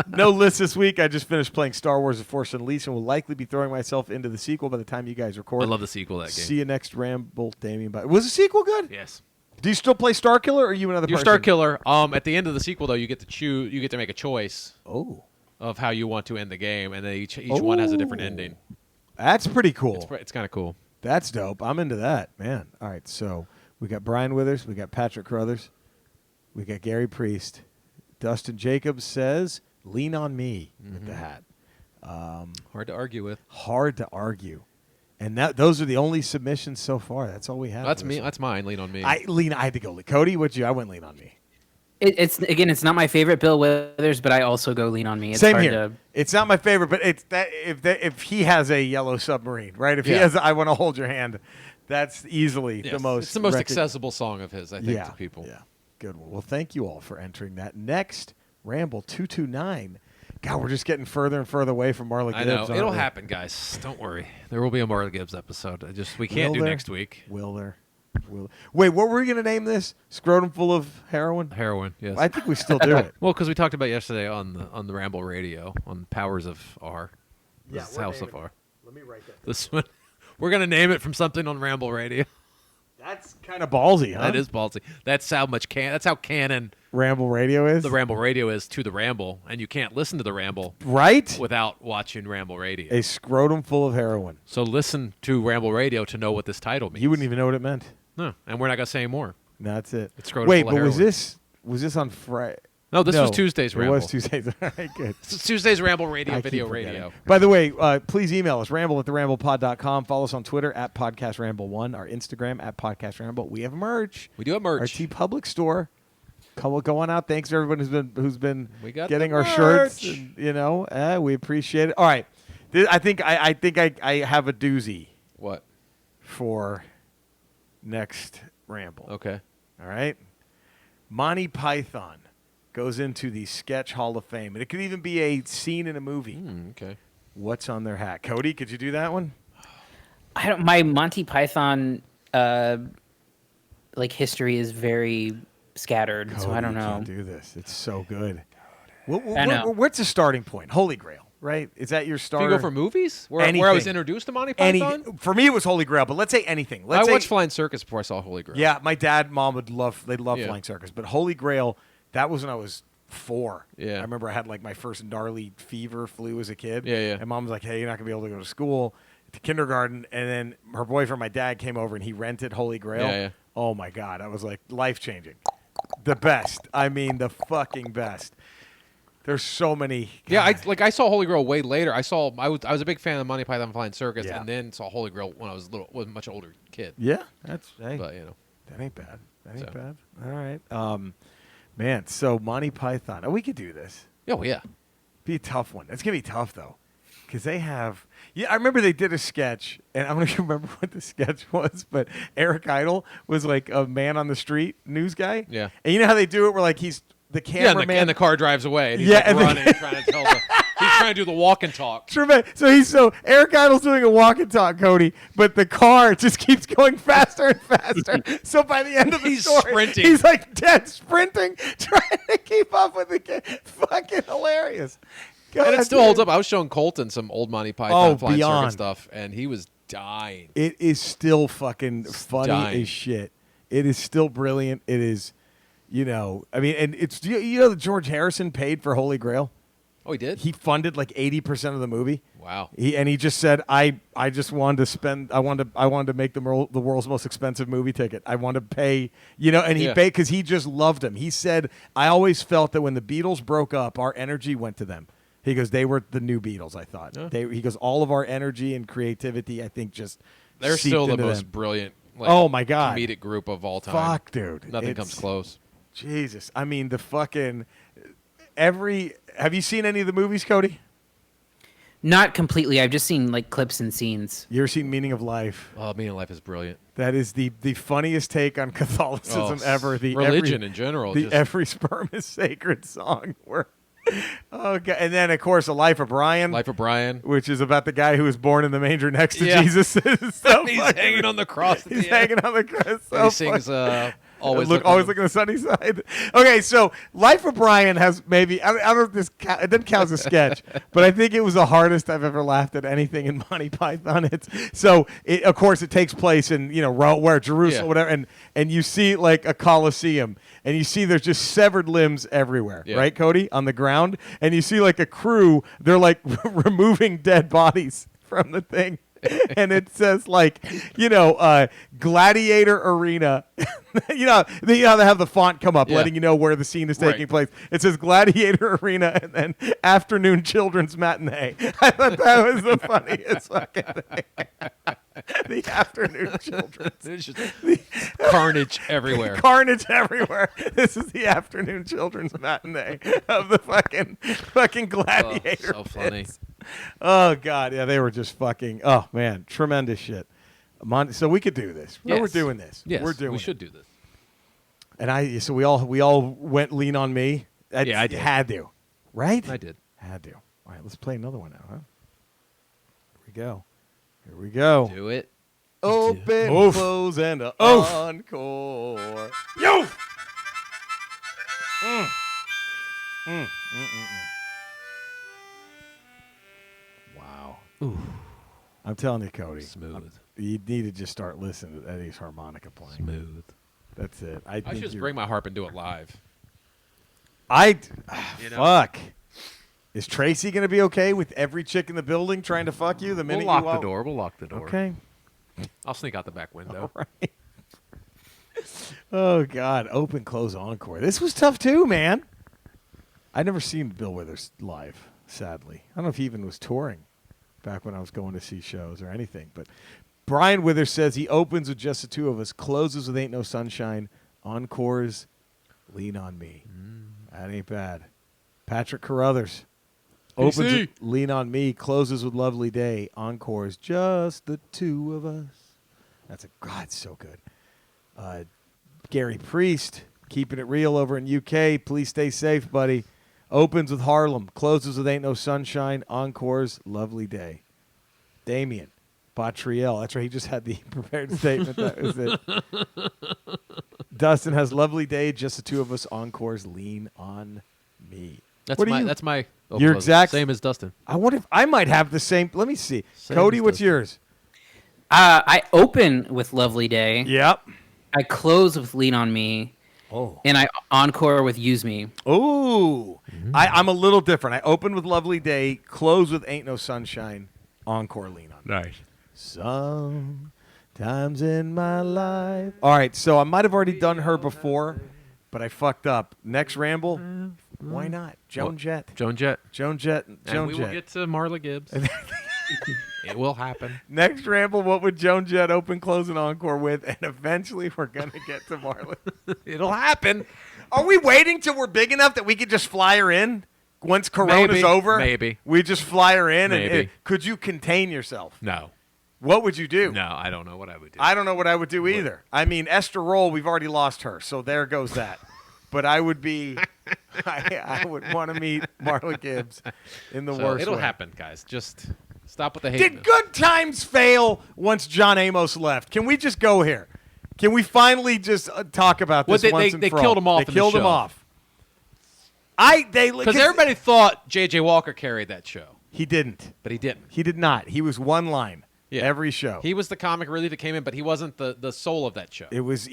No list this week. I just finished playing Star Wars: The Force Unleashed and will likely be throwing myself into the sequel by the time you guys record. I love the sequel to that game. See you next Ramble, Damien. Was the sequel good? Yes. Do you still play Starkiller, or are you another You're person? Starkiller. At the end of the sequel, though, you get to choose. You get to make a choice Oh. of how you want to end the game, and then each one has a different Oh. ending. That's pretty cool. It's kind of cool. That's dope. I'm into that, man. All right, so we got Brian Withers, we got Patrick Crothers, we got Gary Priest. Dustin Jacobs says, "Lean on me" with the hat. Hard to argue with. Hard to argue, and those are the only submissions so far. That's all we have. That's for me. this one. That's mine. Lean on me. I had to go. Cody, what'd you? I went Lean on Me. It's not my favorite Bill Withers, but I also go Lean on Me. It's Same hard here. To, It's not my favorite, but it's that if he has a yellow submarine, right? If he Yeah. has, I want to hold your hand. That's easily Yes. the most. It's the most recog- accessible song of his, I think, to people. Yeah, good one. Well, thank you all for entering that. Next, Ramble 229. God, we're just getting further and further away from Marla Gibbs. I know. aren't It'll we? happen, guys. Don't worry. There will be a Marla Gibbs episode. We can't Will do there? next week. Will there? Wait, what were we going to name this? Scrotum full of heroin? Heroin. Yes. I think we still do it. Well, because we talked about yesterday on the Ramble Radio on Powers of R. Yeah, This is we're House of naming R. Let me write that. This one. We're gonna name it from something on Ramble Radio. That's kind of ballsy, huh? That is ballsy. That's how much That's how canon Ramble Radio is? the Ramble Radio is to the Ramble, and you can't listen to the Ramble Right? without watching Ramble Radio. A scrotum full of heroin. So listen to Ramble Radio to know what this title means. You wouldn't even know what it meant. No, and we're not gonna say any more. No, that's it. It's scrotum Wait, full of but was heroin. this on Friday? No, this was Tuesday's Ramble. It was Tuesday's. All right, good. This is Tuesday's Ramble Radio I keep video forgetting. radio. By the way, please email us, ramble@theramblepod.com. Follow us on Twitter @podcastramble1, our Instagram @podcastramble. We have merch. We do have Our merch. T Public store. Go on out. Thanks to everyone who's been We got getting the our shirts. merch. And, we appreciate it. All right, I think I have a doozy What? for next Ramble. Okay. All right, Monty Python goes into the Sketch Hall of Fame, and it could even be a scene in a movie. Okay. What's on their hat? Cody, could you do that one? I don't. My Monty Python history is very scattered, so I don't You know. can't do this. It's so good. I know. What's the starting point? Holy Grail, right? Is that your Do starter? you go for movies? Where I was Anything. introduced to Monty Python? Anything. For me, it was Holy Grail, but let's say anything. Let's I say, watched Flying Circus before I saw Holy Grail. Yeah, my dad, mom they'd love Yeah. Flying Circus, but Holy Grail, that was when I was 4. Yeah. I remember I had like my first gnarly fever flu as a kid. Yeah, yeah. And mom was like, "Hey, you're not gonna be able to go to school, to kindergarten." And then her boyfriend, my dad, came over and he rented Holy Grail. Yeah, yeah. Oh my God, I was like life changing, the best. I mean, the fucking best. There's so many. Yeah, God. I saw Holy Grail way later. I was a big fan of Monty Python Flying Circus, Yeah. and then saw Holy Grail when I was a much older kid. Yeah, that's hey, But that ain't bad. That ain't So. bad. All right. Man, so Monty Python. Oh, we could do this. oh yeah, Be a tough one. It's gonna be tough though, because they have. Yeah, I remember they did a sketch, and I don't remember what the sketch was, but Eric Idle was like a man on the street news guy. Yeah. And you know how they do it, where like he's the yeah, cameraman. and the car drives away, and he's Yeah, like and running, trying to tell he's trying to do the walk and talk. So Eric Idle's doing a walk and talk, Cody, but the car just keeps going faster and faster. So by the end of the He's story, sprinting. he's like dead sprinting, trying to keep up with the kid. Fucking hilarious. And God it still damn. holds up. I was showing Colton some old Monty Python Oh, Flying beyond. Circus stuff, and he was dying. It is still fucking funny dying. as shit. It is still brilliant. It is, I mean, and it's that George Harrison paid for Holy Grail. Oh, he did? He funded like 80% of the movie. Wow. He just said, I just wanted to spend, I wanted to make the world's most expensive movie ticket. I want to pay, and he Yeah. paid because he just loved him. He said, I always felt that when the Beatles broke up, our energy went to them. He goes, they were the new Beatles, I thought. Yeah. He goes, all of our energy and creativity, I think, just They're seeped still the into most them. brilliant Oh, my God. comedic group of all time. Fuck, dude. Nothing It's- comes close. Jesus. I mean, the fucking, have you seen any of the movies, Cody? Not completely. I've just seen like clips and scenes. You ever seen Meaning of Life? Oh, Meaning of Life is brilliant. That is the funniest take on Catholicism Oh, ever. The religion in general. The just- every sperm is sacred song. Where, oh God. And then of course A Life of Brian, Life of Brian. which is about the guy who was born in the manger next to Yeah. Jesus. It's so He's fucking- hanging on the cross. At He's the end. hanging on the cross. And he So sings fucking- always look on the sunny side. Okay, so Life of Brian has maybe I don't know if this it doesn't count as a sketch, but I think it was the hardest I've ever laughed at anything in Monty Python. Of course it takes place in where Jerusalem, Yeah. whatever, and you see like a coliseum, and you see there's just severed limbs everywhere, Yeah. right, Cody, on the ground, and you see like a crew, they're like removing dead bodies from the thing. And it says like, Gladiator Arena. How they have the font come up, Yeah. letting you know where the scene is taking Right. place. It says Gladiator Arena and then Afternoon Children's Matinee. I thought that was the funniest fucking thing. The Afternoon Children's. There's just carnage everywhere. Carnage everywhere. This is the Afternoon Children's Matinee of the fucking Gladiator. so funny. bits. Oh God, yeah, they were just fucking. Oh man, tremendous shit. So we could do this. No, Yes. we're doing this. Yes, we're doing. we it. should do this. And so we all went lean on me. Yeah, I did. Had to, right? I did. Had to. All right, let's play another one now, huh? Here we go. Here we go. Do it. Open, Oof. close, and Oof. encore. Yo! Wow. I'm telling you, Cody. Smooth. You need to just start listening to Eddie's harmonica playing. Smooth. That's it. I should just bring my harp and do it live. Fuck. Is Tracy going to be okay with every chick in the building trying to fuck you the minute We'll you lock the door. We'll lock the door. Okay. I'll sneak out the back window. All right. Oh, God. Open, close, encore. This was tough, too, man. I'd never seen Bill Withers live, sadly. I don't know if he even was touring back when I was going to see shows or anything. But Brian Withers says he opens with Just the Two of Us, closes with Ain't No Sunshine, encores Lean on Me. That ain't bad. Patrick Carruthers opens with Lean on Me, closes with Lovely Day, encores Just the Two of Us. That's God, so good. Gary Priest, keeping it real over in UK. Please stay safe, buddy. Opens with Harlem, closes with Ain't No Sunshine, encores Lovely Day. Damien Bottriell, that's right. He just had the prepared statement. That was it. Dustin has Lovely Day, Just the Two of Us, encores Lean on Me. That's my Your exact same as Dustin. I wonder if I might have the same. Let me see. Same Cody, as what's Dustin. yours? I open with Lovely Day. Yep. I close with Lean on Me. Oh. And I encore with Use Me. Ooh. I'm a little different. I open with Lovely Day, close with Ain't No Sunshine, encore Lean on Me. Nice. Sometimes in my life. All right, so I might have already done her before, but I fucked up. Next Ramble, why not? Joan Jett. Joan Jett. Joan Jett. And we will get to Marla Gibbs. It will happen. Next Ramble, what would Joan Jett open, close, and encore with? And eventually we're going to get to Marla. It'll happen. Are we waiting till we're big enough that we could just fly her in? Once Corona's Maybe. over? Maybe. We just fly her in? Maybe. And could you contain yourself? No. What would you do? No, I don't know what I would do. I don't know what I would do either. I mean, Esther Roll, we've already lost her, so there goes that. But I would be, I would want to meet Marla Gibbs in the worst It'll way. happen, guys. Just stop with the hate. Did Good Times fail once John Amos left? Can we just go here? Can we finally just talk about this once and they for all? killed him off They in the killed him show. off. Because everybody thought J.J. Walker carried that show, He didn't. but he didn't. He did not. He was one line every show. He was the comic relief that came in, but he wasn't the soul of that show. It was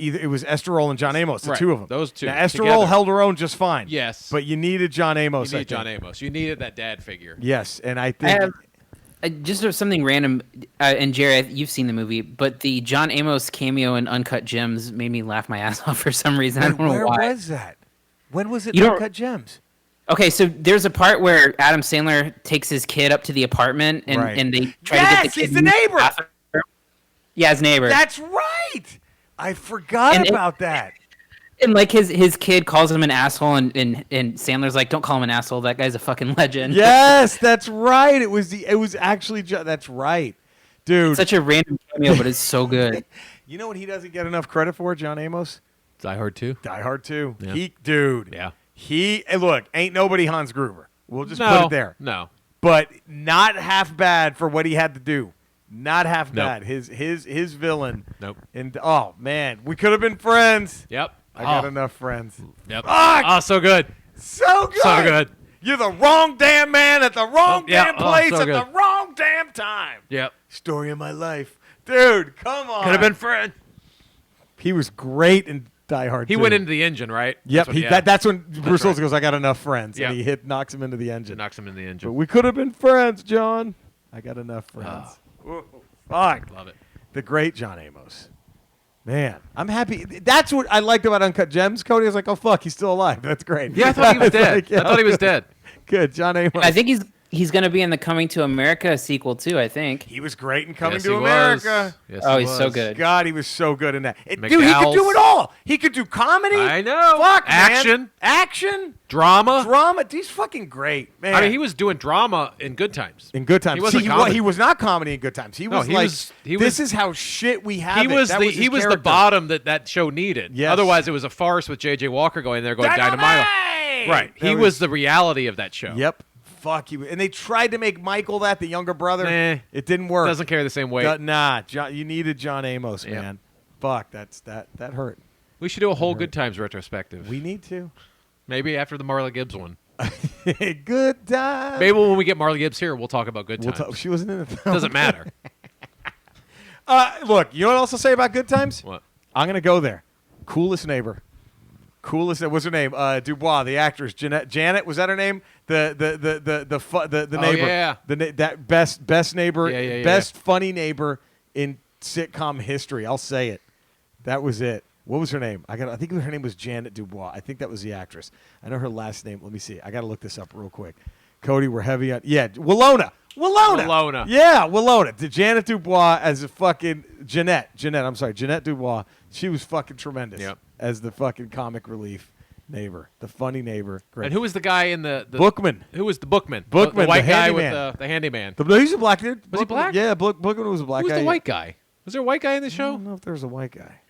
Esther Roll and John Amos, the Right, two of them. those two Now, Esther together. Roll held her own just fine. Yes. But you needed John Amos. You I needed John think. Amos. You needed that dad figure. Yes, and I I think have just something random, and Jerry, you've seen the movie, but the John Amos cameo in Uncut Gems made me laugh my ass off for some reason. I don't know where why. was that? When was it? You don't- Uncut Gems. Okay, so there's a part where Adam Sandler takes his kid up to the apartment, and, Right. and they try to get the Yes, kid. he's the in neighbor. bathroom. Yeah, his neighbor. That's right. I forgot And about that. And like his kid calls him an asshole, and Sandler's like, "Don't call him an asshole. That guy's a fucking legend." Yes, that's right. It was actually that's right, dude. Such a random cameo, but it's so good. You know what he doesn't get enough credit for, John Amos? Die Hard 2. Die Hard 2. Yeah. Yeah. Look, ain't nobody Hans Gruber. We'll just No. put it there. No. But not half bad for what he had to do. Not half Nope. bad. His villain. Nope. And oh man, we could have been friends. Yep. I got enough friends. Yep. Fuck! Oh, so good. So good. So good. You're the wrong damn man at the wrong yeah. damn Oh, place so at good. the wrong damn time. Yep. Story of my life. Dude, come on. Could have been friend. He was great in Die Hard He 2. went into the engine, right? Yep, that's when Bruce Willis right. goes, I got enough friends. Yeah. And he knocks him into the It engine. knocks him in the But engine. we could have been friends, John. I got enough friends. Fuck. Love it. The great John Amos. Man, I'm happy. That's what I liked about Uncut Gems. Cody was like, oh, fuck, he's still alive. That's great. Yeah, I thought he was dead. Like, yeah, I thought he was dead. Good, John Amos. I think he's going to be in the Coming to America sequel too. I think. He was great in Coming Yes, to he America. was. Yes, Oh, he he's so was. good. God, he was so good in that. Dude, he could McDowell's. do it all. He could do comedy. I know. Fuck, man. Action. Action. Drama. Drama. He's fucking great, man. I mean, he was doing drama in Good Times. in Good Times. He wasn't See, comedy. he was not comedy in Good Times. He was he like, was- he this was- is how shit we have He it. was That the his the character. bottom that show needed. Yes. Otherwise, it was a farce with J.J. Walker going there going dynamite. Dynamite! Right. That He was the reality of that show. Yep. Fuck you. And they tried to make Michael that, the younger brother. Nah. It didn't work. Doesn't carry the same weight. Nah, John, you needed John Amos, Yep. man. Fuck, that hurt. We should do a whole Good Times retrospective. We need to. Maybe after the Marla Gibbs one. Good time. Maybe when we get Marla Gibbs here, we'll talk about Good We'll Times. she wasn't in the film. Doesn't matter. Look, you know what else I'll say about Good Times? What? I'm going to go there. Coolest neighbor. What's her name? Dubois, the actress. Janet, was that her name? The neighbor. Yeah. That best neighbor, Yeah. best funny neighbor in sitcom history. I'll say it. That was it. What was her name? I think her name was Janet Dubois. I think that was the actress. I know her last name. Let me see. I got to look this up real quick. Cody, we're heavy on. Yeah, Willona. Yeah, Willona. Janet Dubois as a fucking Jeanette. I'm sorry, Jeanette Dubois. She was fucking tremendous as the fucking comic relief neighbor, the funny neighbor. Great. And who was the guy in the Bookman? Who was the Bookman? Bookman, the white the guy handyman. with the handyman. He's a black dude. Was he black? Yeah, Bookman was a black Who's guy. the white guy? Was there a white guy in the I show? don't know if there was a white guy.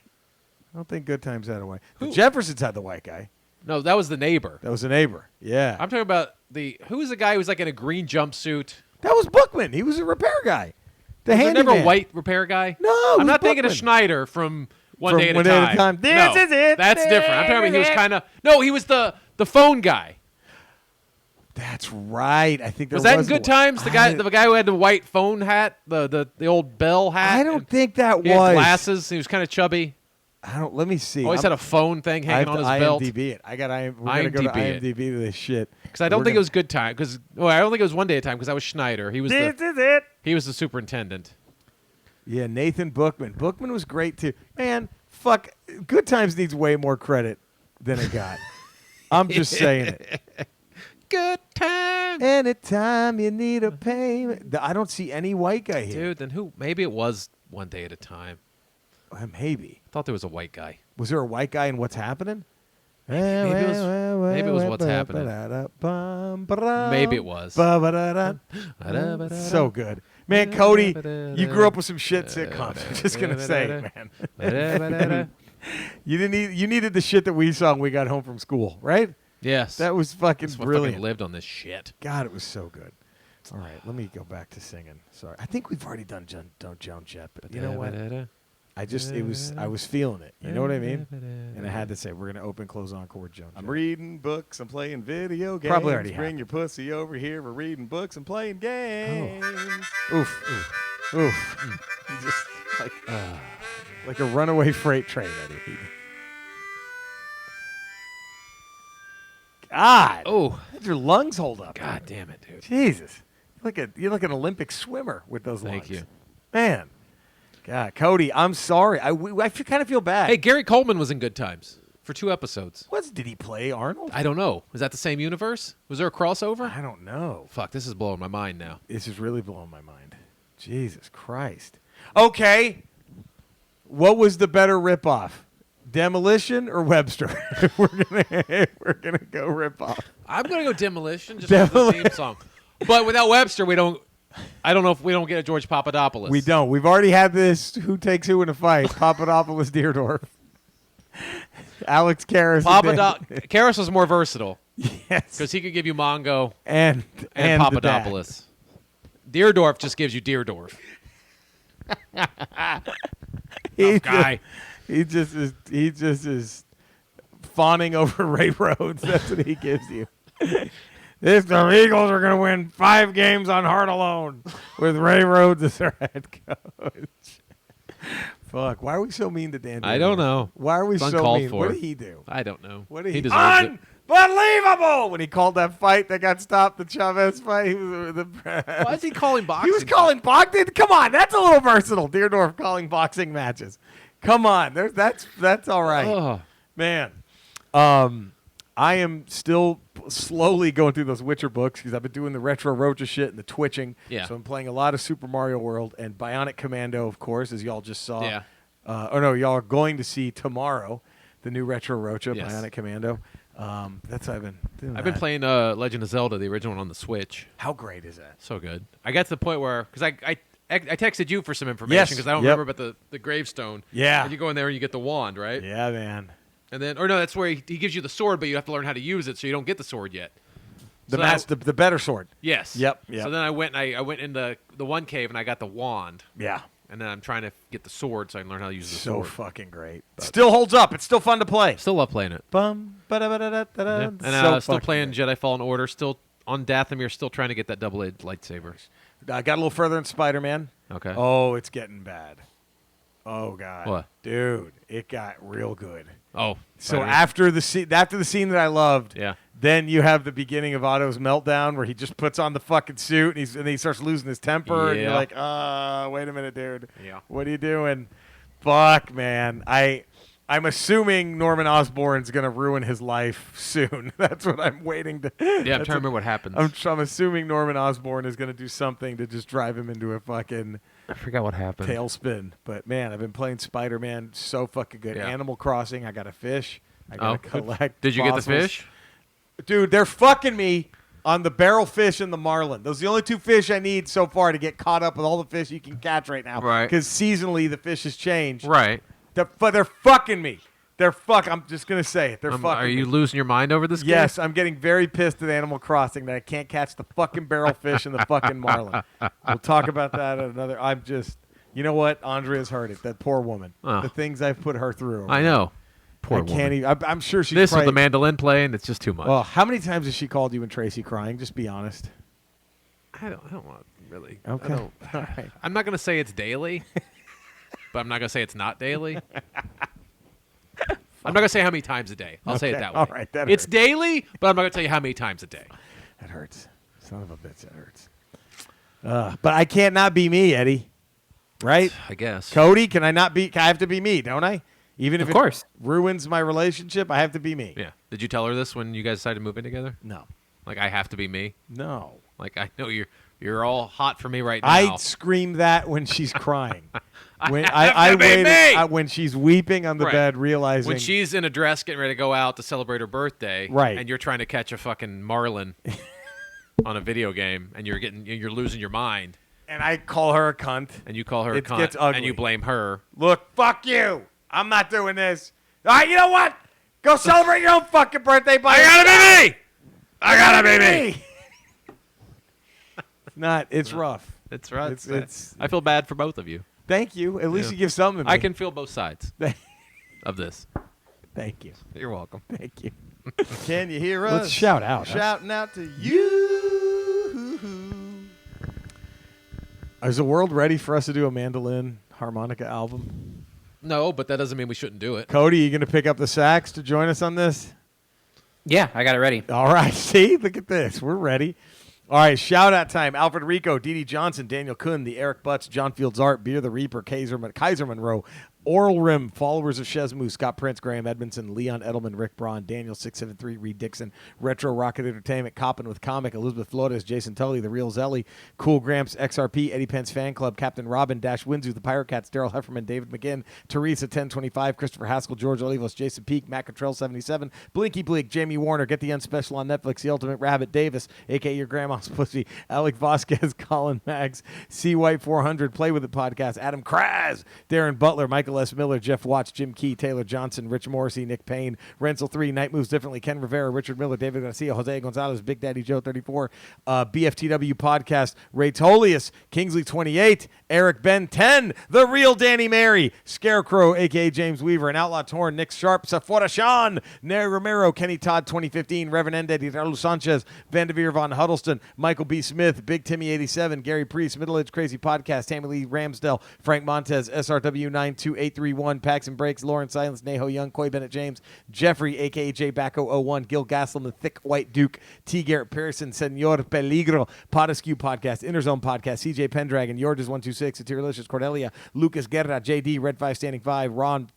I don't think Good Times had a white. The Who? Jeffersons had the white guy. No, that was the neighbor. That was a neighbor. Yeah. I'm talking about who was the guy who was like in a green jumpsuit? That was Bookman. He was a repair guy. The Was there handyman. never a white repair guy? No, it I'm was not thinking of Bookman. Schneider from One From Day at One a Day Time. at a Time. This No, is it. That's different. I'm talking about he was kind of he was the phone guy. That's right. I think there Was that in one. Good Times? The guy who had the white phone hat, the old bell hat. I don't think that He had was. glasses. He was kind of chubby. I don't. Let me see. Always had a phone thing I have hanging on to his belt. IMDb it. We're gonna go to IMDb it. IMDb to this shit. Because I don't think it was Good Time. Because I don't think it was One Day at a Time. Because that was Schneider. He was This is it. he was the superintendent. Yeah, Nathan Bookman. Bookman was great too. Man, fuck. Good Times needs way more credit than it got. I'm just saying it. Good Time. Anytime you need a payment. I don't see any white guy here. Dude, then who? Maybe it was One Day at a Time. Maybe. I thought there was a white guy. Was there a white guy in What's Happening? Maybe it was What's Happening. Maybe it was. So good. Man, Cody, you grew up with some shit sitcoms. I'm just going to say, man. You needed the shit that we saw when we got home from school, right? Yes. That was fucking That's what brilliant. fucking lived on this shit. God, it was so good. All right, let me go back to singing. Sorry. I think we've already done Joan Jett, but you know what? I was feeling it. You know what I mean? And I had to say, we're going to open, close, encore, Joan Jett. I'm reading books. I'm playing video games. Probably already Bring have. your pussy over here. We're reading books and playing games. Oof. You just like a runaway freight train, Eddie. God. Oh. How'd your lungs hold up? God damn it, dude. Jesus. You're like an Olympic swimmer with those lungs. Thank you. Man. God, Cody, I'm sorry. I kind of feel bad. Hey, Gary Coleman was in Good Times for 2 episodes. Did he play Arnold? I don't know. Was that the same universe? Was there a crossover? I don't know. Fuck, this is blowing my mind now. This is really blowing my mind. Jesus Christ. Okay. What was the better ripoff? Demolition or Webster? we're gonna go ripoff. I'm gonna go Demolition just for the theme song. But without Webster, I don't know if we don't get a George Papadopoulos. We don't. We've already had this. Who takes who in a fight? Papadopoulos, Deerdorf, Alex Karras. Karras was more versatile Yes. because he could give you Mongo And and the dad. Papadopoulos. Deerdorf just gives you Deerdorf. He guy. He just is fawning over Ray Rhodes. That's what he gives you. The Eagles are going to win 5 games on heart alone with Ray Rhodes as their head coach. Fuck. Why are we so mean to Dan? I don't know. Why are we It's so uncalled mean? for. What did he do? I don't know. What did he deserves it. Unbelievable! When he called that fight that got stopped, the Chavez fight, he was Why is he calling boxing? He was calling boxing. Come on, that's a little versatile. Deerdorf calling boxing matches. Come on, that's all right, Ugh. man. I am still slowly going through those Witcher books because I've been doing the retro Rocha shit and the twitching. Yeah. So I'm playing a lot of Super Mario World and Bionic Commando, of course, as y'all just saw. Yeah. Y'all are going to see tomorrow the new retro Rocha, Yes. Bionic Commando. That's what I've been doing. I've been playing Legend of Zelda, the original one on the Switch. How great is that? So good. I got to the point where, because I texted you for some information Yes. because I don't Yep. remember about the gravestone. Yeah. And you go in there and you get the wand, right? Yeah, man. And then, or no, that's where he gives you the sword, but you have to learn how to use it, so you don't get the sword yet. The better sword. Yes. Yep. So then I went in the one cave and I got the wand, Yeah. and then I'm trying to get the sword so I can learn how to use the So sword. fucking great. Still holds up. It's still fun to play. Still love playing it. Bum, ba-da-ba-da-da-da-da. Yeah. And So still fucking playing great. Jedi Fallen Order. Still on Dathomir. Still trying to get that double-edged lightsaber. I got a little further in Spider-Man. Okay. Oh, it's getting bad. Oh God. What? Dude, it got real good. Oh, So better. after the scene that I loved, Yeah. then you have the beginning of Otto's meltdown where he just puts on the fucking suit and he starts losing his temper and you're Yeah. like, wait a minute, dude. Yeah. What are you doing? Fuck, man. I'm assuming Norman Osborn's gonna ruin his life soon. That's what I'm waiting to. Yeah, I'm trying to remember what happens. I'm assuming Norman Osborn is gonna do something to just drive him into a fucking I forgot what happened. tailspin. But man, I've been playing Spider-Man so fucking good. Yeah. Animal Crossing. I got a fish. I gotta collect. Did you get the fossils. fish? Dude, they're fucking me on the barrel fish and the marlin. Those are the only two fish I need so far to get caught up with all the fish you can catch right now. Right. Because seasonally the fish has changed. Right. But they're fucking me. I'm just gonna say it. They're fucking. Are you me. losing your mind over this game? Yes, I'm getting very pissed at Animal Crossing that I can't catch the fucking barrel fish and the fucking marlin. We'll talk about that at another. I'm just. You know what? Andrea's heard it. That poor woman. Oh. The things I've put her through. I know. Poor I woman. can't even. I'm sure she's. This with probably, the mandolin playing, it's just too much. Well, how many times has she called you and Tracy crying? Just be honest. I don't want really. Okay. I don't, All right. I'm not going to say it's daily, but I'm not going to say it's not daily. I'm not going to say how many times a day. I'll say it Okay, that way. all right, that it's hurts. daily, but I'm not going to tell you how many times a day. That hurts. Son of a bitch, that hurts. But I can't not be me, Eddie. Right? I guess. Cody, can I not be? I have to be me, don't I? Even if Of course. it ruins my relationship, I have to be me. Yeah. Did you tell her this when you guys decided to move in together? No. Like, I have to be me? No. Like, I know you're all hot for me right now. I scream that when she's crying. When have to be waited me! when she's weeping on the Right. bed, realizing When she's in a dress getting ready to go out to celebrate her birthday, Right. and you're trying to catch a fucking marlin on a video game, and you're losing your mind, and I call her a cunt. and you call her a It cunt, gets ugly. and you blame her. Look, fuck you. I'm not doing this. All right, you know what? Go celebrate your own fucking birthday. By I gotta be me. I gotta be me. It's rough. It's right. It's- I feel bad for both of you. Thank you. At least Yeah. you give something to me. I can feel both sides of this. Thank you. You're welcome. Thank you. Can you hear us? Let's shout out. Shouting out to you. Is the world ready for us to do a mandolin harmonica album? No, but that doesn't mean we shouldn't do it. Cody, you going to pick up the sax to join us on this? Yeah, I got it ready. All right. See, look at this. We're ready. All right, shout out time. Alfred Rico, Dee Dee Johnson, Daniel Kuhn, the Eric Butts, John Fields Art, Beer the Reaper, Kaiser Monroe, Oral Rim, Followers of Shesmu, Scott Prince, Graham Edmondson, Leon Edelman, Rick Braun, Daniel 673, Reed Dixon, Retro Rocket Entertainment, Coppin with Comic, Elizabeth Flores, Jason Tully, The Real Zelly, Cool Gramps, XRP, Eddie Pence Fan Club, Captain Robin, Dash Winzu, The Pirate Cats, Daryl Hefferman, David McGinn, Teresa 1025, Christopher Haskell, George Olivos, Jason Peak, Matt Cottrell 77, Blinky Bleak, Jamie Warner, Get the Unspecial on Netflix, The Ultimate Rabbit, Davis, a.k.a. Your Grandma's Pussy, Alec Vasquez, Colin Maggs, C. White 400, Play With It Podcast, Adam Kraz, Darren Butler, Michael S. Miller, Jeff Watts, Jim Key, Taylor Johnson, Rich Morrissey, Nick Payne, Renzel 3, Night Moves Differently, Ken Rivera, Richard Miller, David Garcia, Jose Gonzalez, Big Daddy Joe 34, BFTW Podcast, Ray Tolius, Kingsley 28, Eric Ben 10, The Real Danny Mary, Scarecrow, a.k.a. James Weaver, and Outlaw Torn, Nick Sharp, Sephora Sean, Neri Romero, Kenny Todd 2015, Reverend Ended, Carlos Sanchez, Vanderveer Von Huddleston, Michael B. Smith, Big Timmy 87, Gary Priest, Middle Age Crazy Podcast, Tammy Lee Ramsdell, Frank Montez, SRW 92831, Pax and Breaks, Lauren Silence, Neho Young, Coy Bennett James, Jeffrey, a.k.a. J. Bacco 01, Gil Gaslam, Thick White Duke, T. Garrett Pearson, Senor Peligro, Podescue Podcast, Inner Zone Podcast, CJ Pendragon, Georges 126, Satiralicious, Cordelia, Lucas Guerra, JD, Red 5 Standing 5, Rob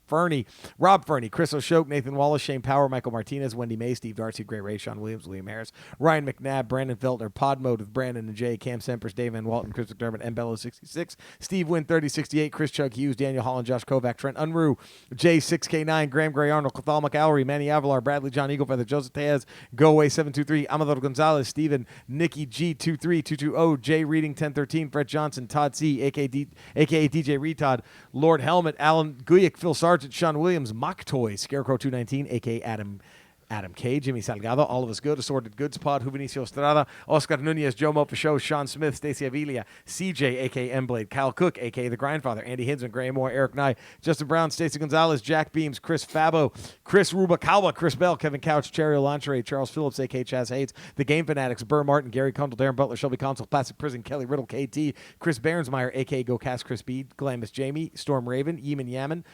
Fernie, Chris O'Shoke, Nathan Wallace, Shane Power, Michael Martinez, Wendy May, Steve Darcy, Gray Ray, Sean Williams, William Harris, Ryan McNabb, Brandon Feltner, Pod Mode with Brandon and Jay, Cam Sempers, Dave Van Walton, Chris McDermott, M. Bello 66, Steve Wynn 3068, Chris Chug Hughes, Daniel Holland, Josh Kovac, Trent Unruh, J6K9, Graham Gray Arnold, Cathal McAllery, Manny Avalar, Bradley John Eaglefeather, Joseph Tejas, Go Away 723, Amador Gonzalez, Stephen, Nikki G23220, Jay Reading 1013, Brett Johnson, Todd C, aka DJ Retod, Lord Helmet, Alan Guyick, Phil Sargent, Sean Williams, Mock Toys, Scarecrow 219, aka Adam Adam K, Jimmy Salgado, All of Us Good, Assorted Goods Pod, Juvenicio Estrada, Oscar Nunez, Joe Mo for Show, Sean Smith, Stacey Avilia, CJ, a.k.a. M-Blade, Kyle Cook, a.k.a. The Grindfather, Andy Hinsman, Graham Moore, Eric Nye, Justin Brown, Stacey Gonzalez, Jack Beams, Chris Fabo, Chris Rubalcaba, Chris Bell, Kevin Couch, Cherry Lantre, Charles Phillips, a.k.a. Chaz Hayes, The Game Fanatics, Burr Martin, Gary Kundle, Darren Butler, Shelby Consul, Plastic Prison, Kelly Riddle, KT, Chris Behrensmeyer, a.k.a. Go Cast Chris Bead, Glamis Jamie, Storm Raven, Yeeman Yaman,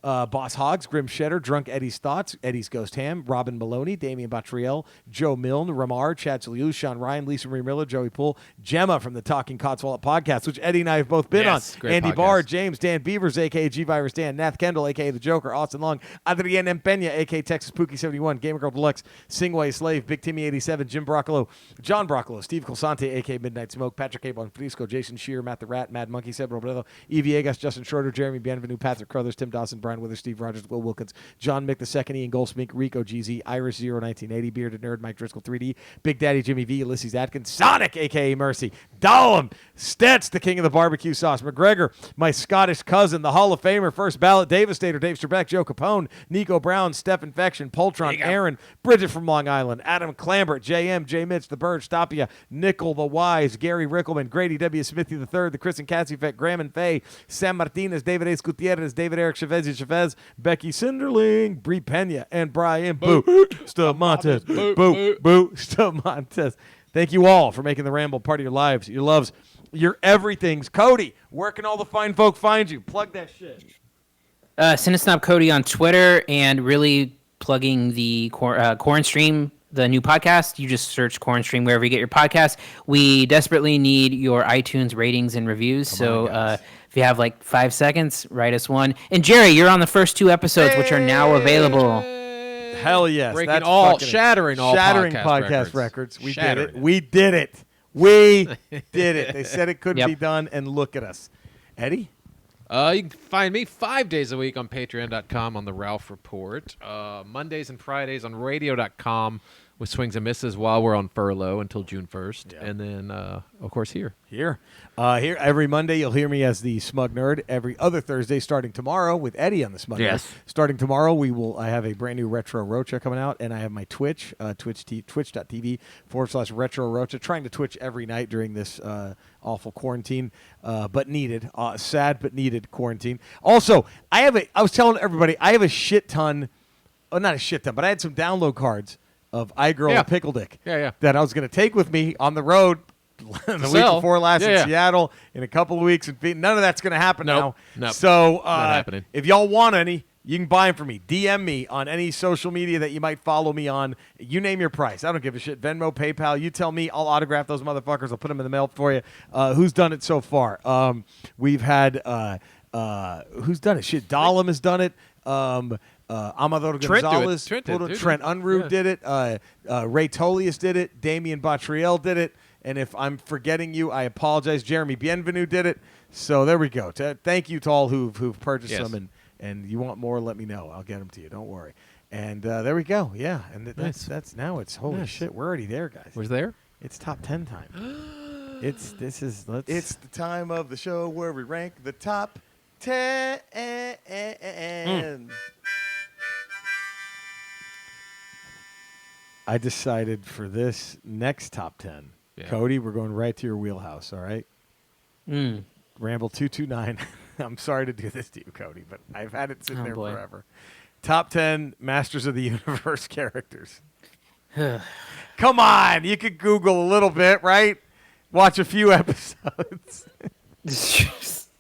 Boss Hogs, Grim Shedder, Drunk Eddie's Thoughts, Eddie's Ghost Ham, Robin Maloney, Damian Batriel, Joe Milne, Ramar, Chad Saliu, Sean Ryan, Lisa Marie Miller, Joey Poole, Gemma from the Talking Cotswold podcast, which Eddie and I have both been Yes, on. great Andy podcast. Barr, James, Dan Beavers, a.k.a. G-Virus Dan, Nath Kendall, a.k.a. The Joker, Austin Long, Adrian Empena, a.k.a. Texas Pookie 71, Gamer Girl Deluxe, Singway Slave, Big Timmy 87, Jim Broccolo, John Broccolo, Steve Colsante, a.k.a. Midnight Smoke, Patrick A. Bonfrisco, Jason Shear, Matt the Rat, Mad Monkey, Seb Robledo, E. Viegas, Justin Schroeder, Jeremy Bienvenu, Patrick Crothers, Tim Dawson, Brian Withers, Steve Rogers, Will Wilkins, John Mick II, Ian Goldsmink, Rico GZ, Irish 1980, Bearded Nerd, Mike Driscoll 3D, Big Daddy Jimmy V, Ulysses Atkins, Sonic, a.k.a. Mercy, Dollum, Stets, the king of the barbecue sauce, McGregor, my Scottish cousin, the Hall of Famer, first ballot Devastator, Dave Strebeck, Joe Capone, Nico Brown, Steph Infection, Poltron, Aaron, Bridget from Long Island, Adam Clambert, JM, J. Mitch, The Bird, Stapia, Nickel, The Wise, Gary Rickelman, Grady W. Smithy III, the Chris and Cassie Fett, Graham and Faye, Sam Martinez, David Ace Gutierrez, David Eric Chavez, Becky Cinderling, Brie Pena, and Brian Boo Stamontes. Boo Stamontes. Thank you all for making the Ramble part of your lives, your loves, your everythings. Cody, where can all the fine folk find you? Plug that shit. Cinesnob Cody on Twitter, and really plugging the Corn Stream, the new podcast. You just search Corn Stream wherever you get your podcast. We desperately need your iTunes ratings and reviews. If you have like 5 seconds, write us one. And Jerry, you're on the first 2 episodes, which are now available. Hell yes. Breaking That's all, fucking shattering podcast podcast records. We Shattering did it. We did it. We did it. They said it couldn't be done, and look at us. Eddie? You can find me 5 days a week on patreon.com on the Ralph Report. Mondays and Fridays on radio.com with swings and misses while we're on furlough until June 1st. Yeah. And then, of course, here. Here every Monday you'll hear me as the Smug Nerd. Every other Thursday, starting tomorrow, with Eddie on the Smug Yes. Nerd. Starting tomorrow, I have a brand new Retro Rocha coming out, and I have my Twitch, twitch.tv/Retro Rocha, trying to Twitch every night during this awful quarantine, but needed, sad but needed quarantine. Also, I was telling everybody, I have a shit ton, not a shit ton, but I had some download cards of iGirl and Pickle Dick that I was going to take with me on the road the week before last in Seattle, in a couple of weeks. None of that's going to happen now. Nope. So Not happening. If y'all want any, you can buy them for me. DM me on any social media that you might follow me on. You name your price. I don't give a shit. Venmo, PayPal. You tell me. I'll autograph those motherfuckers. I'll put them in the mail for you. Who's done it so far? We've had who's done it? Shit, Dahlem has done it. Amador Gonzalez, Trent Unruh did it. Ray Tolius did it. Damian Batriel did it. And if I'm forgetting you, I apologize. Jeremy Bienvenu did it. So there we go. Thank you to all who've purchased them. And you want more, let me know. I'll get them to you. Don't worry. And there we go. Yeah. And that's now it's holy shit. We're already there, guys. Where's there? It's top 10 time. It's the time of the show where we rank the top 10. I decided for this next top 10, Cody, we're going right to your wheelhouse, all right? Ramble 229. I'm sorry to do this to you, Cody, but I've had it sitting there forever. Top 10 Masters of the Universe characters. Come on, you could Google a little bit, right? Watch a few episodes.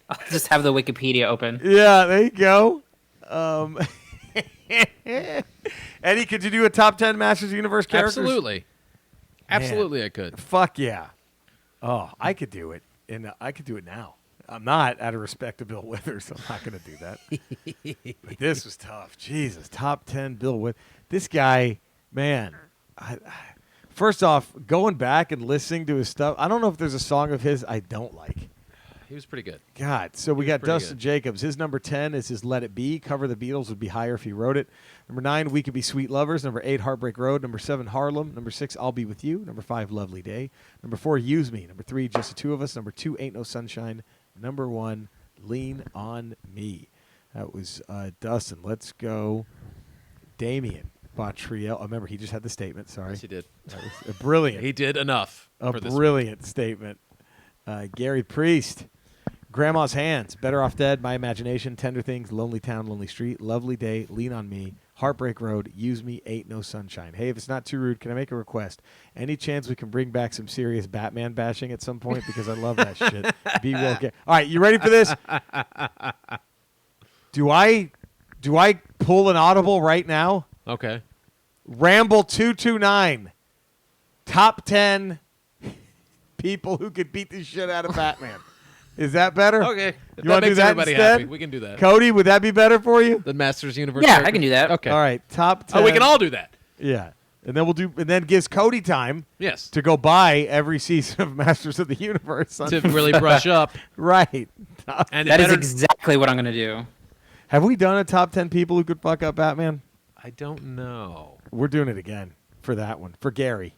I'll just have the Wikipedia open. Yeah, there you go. Eddie, could you do a top 10 Masters of the Universe characters? Absolutely, I could. Fuck yeah. Oh, I could do it. And I could do it now. I'm not, out of respect to Bill Withers. I'm not going to do that. But this was tough. Jesus, top 10 Bill Withers. This guy, man. First off, going back and listening to his stuff, I don't know if there's a song of his I don't like. He was pretty good. God. So we got Dustin Jacobs. His number 10 is his Let It Be. Cover the Beatles would be higher if he wrote it. Number 9, We Could Be Sweet Lovers. Number 8, Heartbreak Road. Number 7, Harlem. Number 6, I'll Be With You. Number 5, Lovely Day. Number 4, Use Me. Number 3, Just the Two of Us. Number 2, Ain't No Sunshine. Number 1, Lean on Me. That was Dustin. Let's go Damien. Bottriell. Oh, remember, he just had the statement. Sorry. Yes, he did. That was a brilliant. He did enough. A for this brilliant statement. Gary Priest. Grandma's Hands. Better Off Dead. My Imagination. Tender Things. Lonely Town. Lonely Street. Lovely Day. Lean on Me. Heartbreak Road. Use Me. Ain't No Sunshine. Hey, if it's not too rude, can I make a request? Any chance we can bring back some serious Batman bashing at some point? Because I love that shit. Be well. All right, you ready for this? Do I pull an audible right now? Okay. Ramble 229. Top 10 people who could beat the shit out of Batman. Is that better? Okay. If You want to do makes that everybody instead? happy, we can do that. Cody, would that be better for you? The Masters Universe. Yeah, character? I can do that. Okay. All right, top 10. Oh, we can all do that. Yeah. And then and then gives Cody time Yes. to go buy every season of Masters of the Universe. To really brush up. Right. And That is better- exactly what I'm going to do. Have we done a top 10 people who could fuck up Batman? I don't know. We're doing it again for that one. For Gary.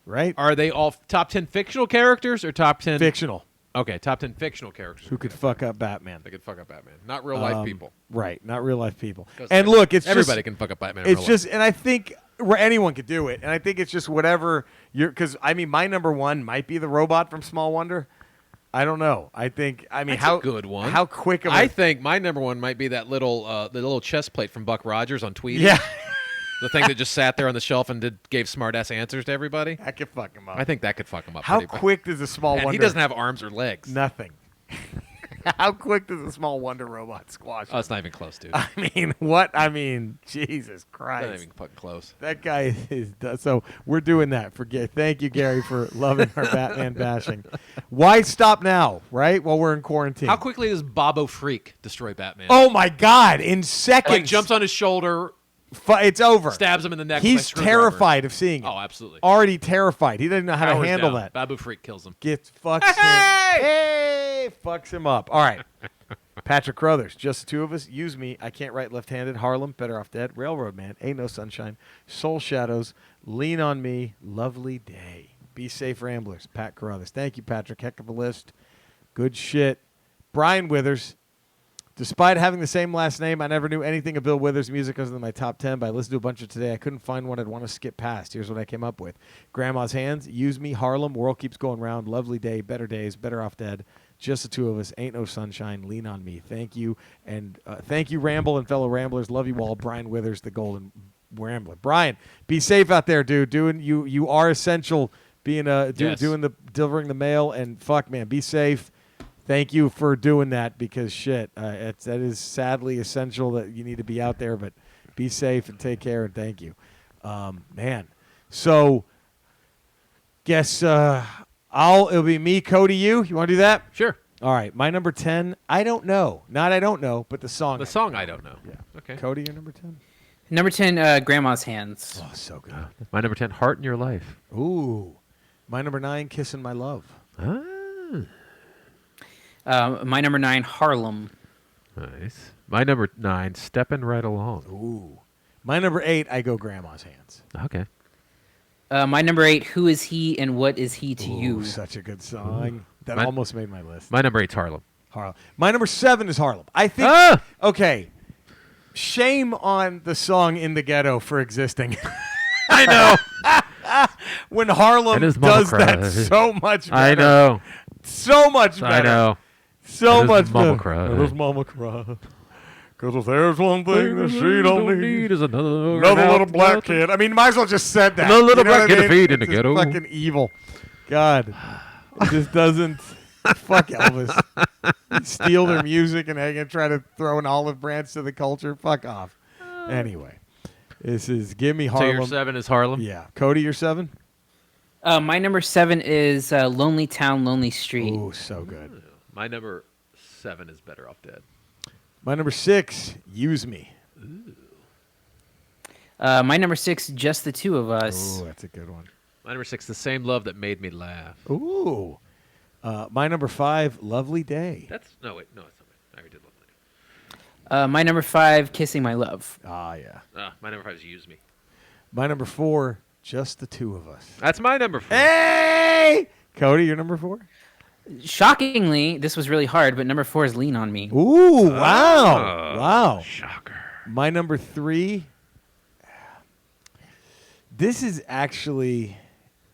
Right? Are they all top 10 fictional characters or top 10? Fictional. Okay, top 10 fictional characters. Who could fuck up Batman. They could fuck up Batman. Not real life people. Right. Not real life people. 'Cause And look, it's everybody just, can fuck up Batman. in it's real just, life. and I think anyone could do it. And I think it's just whatever because I mean, my number one might be the robot from Small Wonder. I don't know. I mean, That's how a good one. How quick of I think my number one might be that the little chest plate from Buck Rogers on Tweety. yeah, The thing that just sat there on the shelf and gave smart-ass answers to everybody. that could fuck him up. I think that could fuck him up. How pretty bad. quick does a Small Man, Wonder? he doesn't have arms or legs. nothing. How quick does a Small Wonder robot squash? Oh, it's not even close, dude. I mean, what? I mean, Jesus Not Christ. even fucking close. That guy is so we're doing that. Thank you, Gary, for loving our Batman bashing. Why stop now? Right while we're in quarantine. How quickly does Bobo Freak destroy Batman? Oh my God! In seconds, Like jumps on his shoulder, It's over. stabs him in the neck. with a He's screwdriver. terrified of seeing it. Oh, absolutely. Already terrified. He doesn't know how to Powers handle down. that. Babu Freak kills him. Fucks him. Hey, fucks him up. All right. Patrick Crothers, just the two of us. Use Me. I Can't Write Left-Handed. Harlem. Better Off Dead. Railroad Man. Ain't No Sunshine. Soul Shadows. Lean on Me. Lovely Day. Be Safe Ramblers. Pat Crothers. Thank you, Patrick. Heck of a list. Good shit. Brian Withers. Despite having the same last name, I never knew anything of Bill Withers' music other than my top 10, but I listened to a bunch of today. I couldn't find one I'd want to skip past. Here's what I came up with. Grandma's Hands, Use Me, Harlem, World Keeps Going Round, Lovely Day, Better Days, Better Off Dead, Just the Two of Us, Ain't No Sunshine, Lean on Me. Thank you. And thank you, Ramble and fellow Ramblers. Love you all. Brian Withers, the Golden Rambler. Brian, be safe out there, dude. You are essential being Yes. delivering the mail, and fuck, man, be safe. Thank you for doing that because shit, that is sadly essential that you need to be out there. But be safe and take care and thank you, man. So, guess it'll be me, Cody. You want to do that? Sure. All right, my number 10. I don't know, not I don't know, but the song. The song I don't know. Yeah. Okay. Cody, your number 10. Number 10, Grandma's Hands. Oh, so good. My number 10, Heart in Your Life. Ooh, my number 9, Kissin' My Love. Ah, My number 9, Harlem. nice. My number 9, Steppin' Right Along. Ooh, my number 8, I go Grandma's Hands. Okay. My number 8, Who Is He and What Is He to Ooh, You? such a good song. That My- almost made my list. My number 8's Harlem. Harlem. My number 7 is Harlem. I think. Ah! Okay. Shame on the song "In the Ghetto" for existing. I know. When Harlem And his mama does that cried. so much better. I know. So much better. I know. So And his much mama better. cried. And his mama cried. Because if there's one thing that she don't need, is another little black kid. I mean, might as well just said that. Another little You know black what kid I to mean? feed in the It's just ghetto. fucking evil. God. It just doesn't. Fuck Elvis. Steal their music and they're going to try to throw an olive branch to the culture. Fuck off. Anyway, this is Give Me So Harlem. your 7 is Harlem? Yeah. Cody, your 7? My number 7 is Lonely Town, Lonely Street. Ooh, so good. My number 7 is Better Off Dead. My number 6, Use Me. My number 6, Just the Two of Us. Ooh, that's a good one. My number 6, The Same Love That Made Me Laugh. Ooh. My number 5, Lovely Day. No, it's not. I already did Lovely Day. My number 5, Kissing My Love. Ah, yeah. My number 5 is Use Me. My number 4, Just the Two of Us. That's my number 4. Hey! Cody, your number 4? Shockingly, this was really hard, but number 4 is Lean on Me. Ooh, wow. Wow. Shocker. My number 3, This is actually,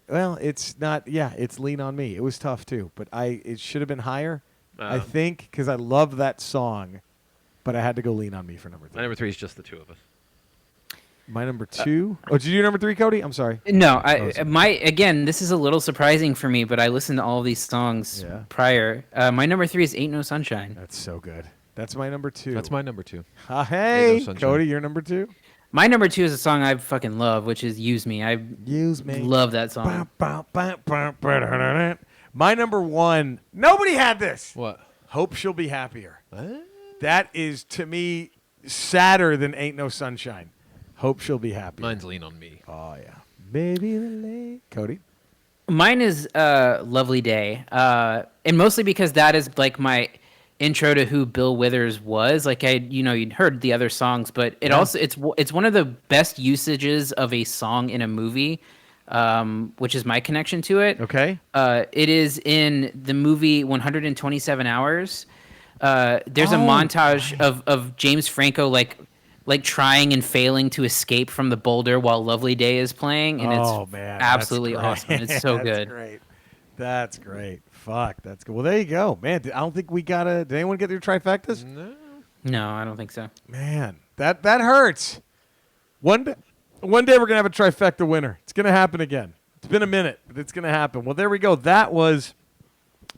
well, it's not. Yeah, it's Lean on Me. It was tough too, but it should have been higher. I think because I love that song, but I had to go Lean on Me for number 3. My number 3 is just the two of us. My number 2. Did you do number 3, Cody? I'm sorry. No, again, this is a little surprising for me, but I listened to all these songs prior. My number 3 is Ain't No Sunshine. That's so good. That's my number 2. That's my number 2. Hey, Ain't No Sunshine. Cody, your number 2. My number 2 is a song I fucking love, which is Use Me. I Use Me. love that song. My number 1. Nobody had this. What? Hope She'll Be Happier. What? That is, to me, sadder than Ain't No Sunshine. Hope She'll Be Happy. Mine's Lean on Me. Oh, yeah. Baby the lake. Cody? Mine is Lovely Day. And mostly because that is like my intro to who Bill Withers was. Like you'd heard the other songs, but it's one of the best usages of a song in a movie, which is my connection to it. Okay. It is in the movie 127 Hours. There's a montage of James Franco like trying and failing to escape from the boulder while Lovely Day is playing, and it's absolutely awesome. It's so good. That's great. Fuck, that's good. Well, there you go, man. I don't think we gotta. Did anyone get their trifectas? No, I don't think so. Man, that hurts. One day we're gonna have a trifecta winner. It's gonna happen again. It's been a minute, but it's gonna happen. Well, there we go. That was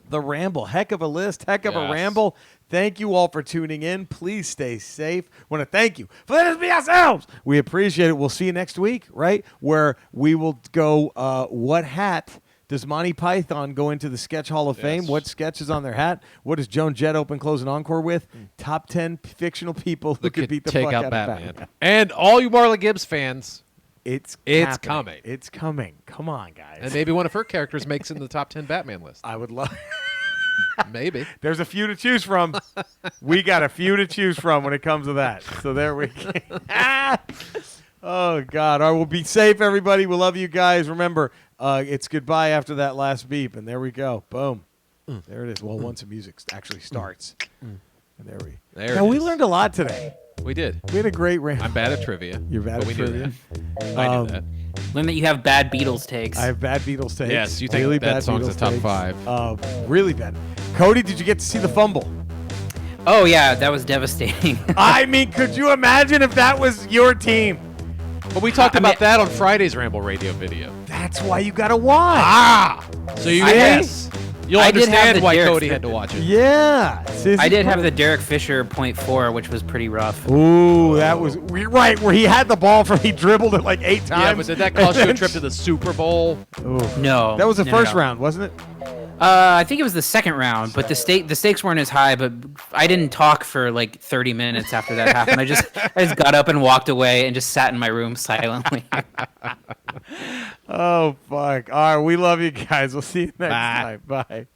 the Ramble. Heck of a list. Heck of a ramble. Thank you all for tuning in. Please stay safe. Want to thank you for letting us be ourselves. We appreciate it. We'll see you next week, right? Where we will go, what hat does Monty Python go into the Sketch Hall of Fame? What sketch is on their hat? What does Joan Jett open, close, and encore with? Top 10 fictional people who could beat the fuck out of Batman. And all you Marla Gibbs fans, it's coming. It's coming. Come on, guys. And maybe one of her characters makes it in the top 10 Batman list. I would love. Maybe. There's a few to choose from. We got a few to choose from when it comes to that. So there we go. Oh, God. All right, well, be safe, everybody. We love you guys. Remember, it's goodbye after that last beep. And there we go. Boom. There it is. Well, once the music actually starts. And we learned a lot today. We did. We had a great rant. I'm bad at trivia. You're bad at trivia? I knew that. Learn that you have bad Beatles takes. I have bad Beatles takes. Yes, you think really that bad song's Beatles a top takes. 5. Really bad. Cody, did you get to see the fumble? Oh, yeah, that was devastating. I mean, could you imagine if that was your team? But we talked about that on Friday's Ramble Radio video. That's why you got to watch. So you you'll I did have understand the why Derek Cody had to watch it. Yeah. I did have the Derek Fisher .4, which was pretty rough. Ooh, that was right where he had the ball from. He dribbled it like 8 times. Yeah, but did that cost you a trip to the Super Bowl? No, that was the first no. round, wasn't it? I think it was the second round, but the stakes weren't as high. But I didn't talk for like 30 minutes after that happened. I just got up and walked away and just sat in my room silently. Oh fuck! All right, we love you guys. We'll see you next time. Bye.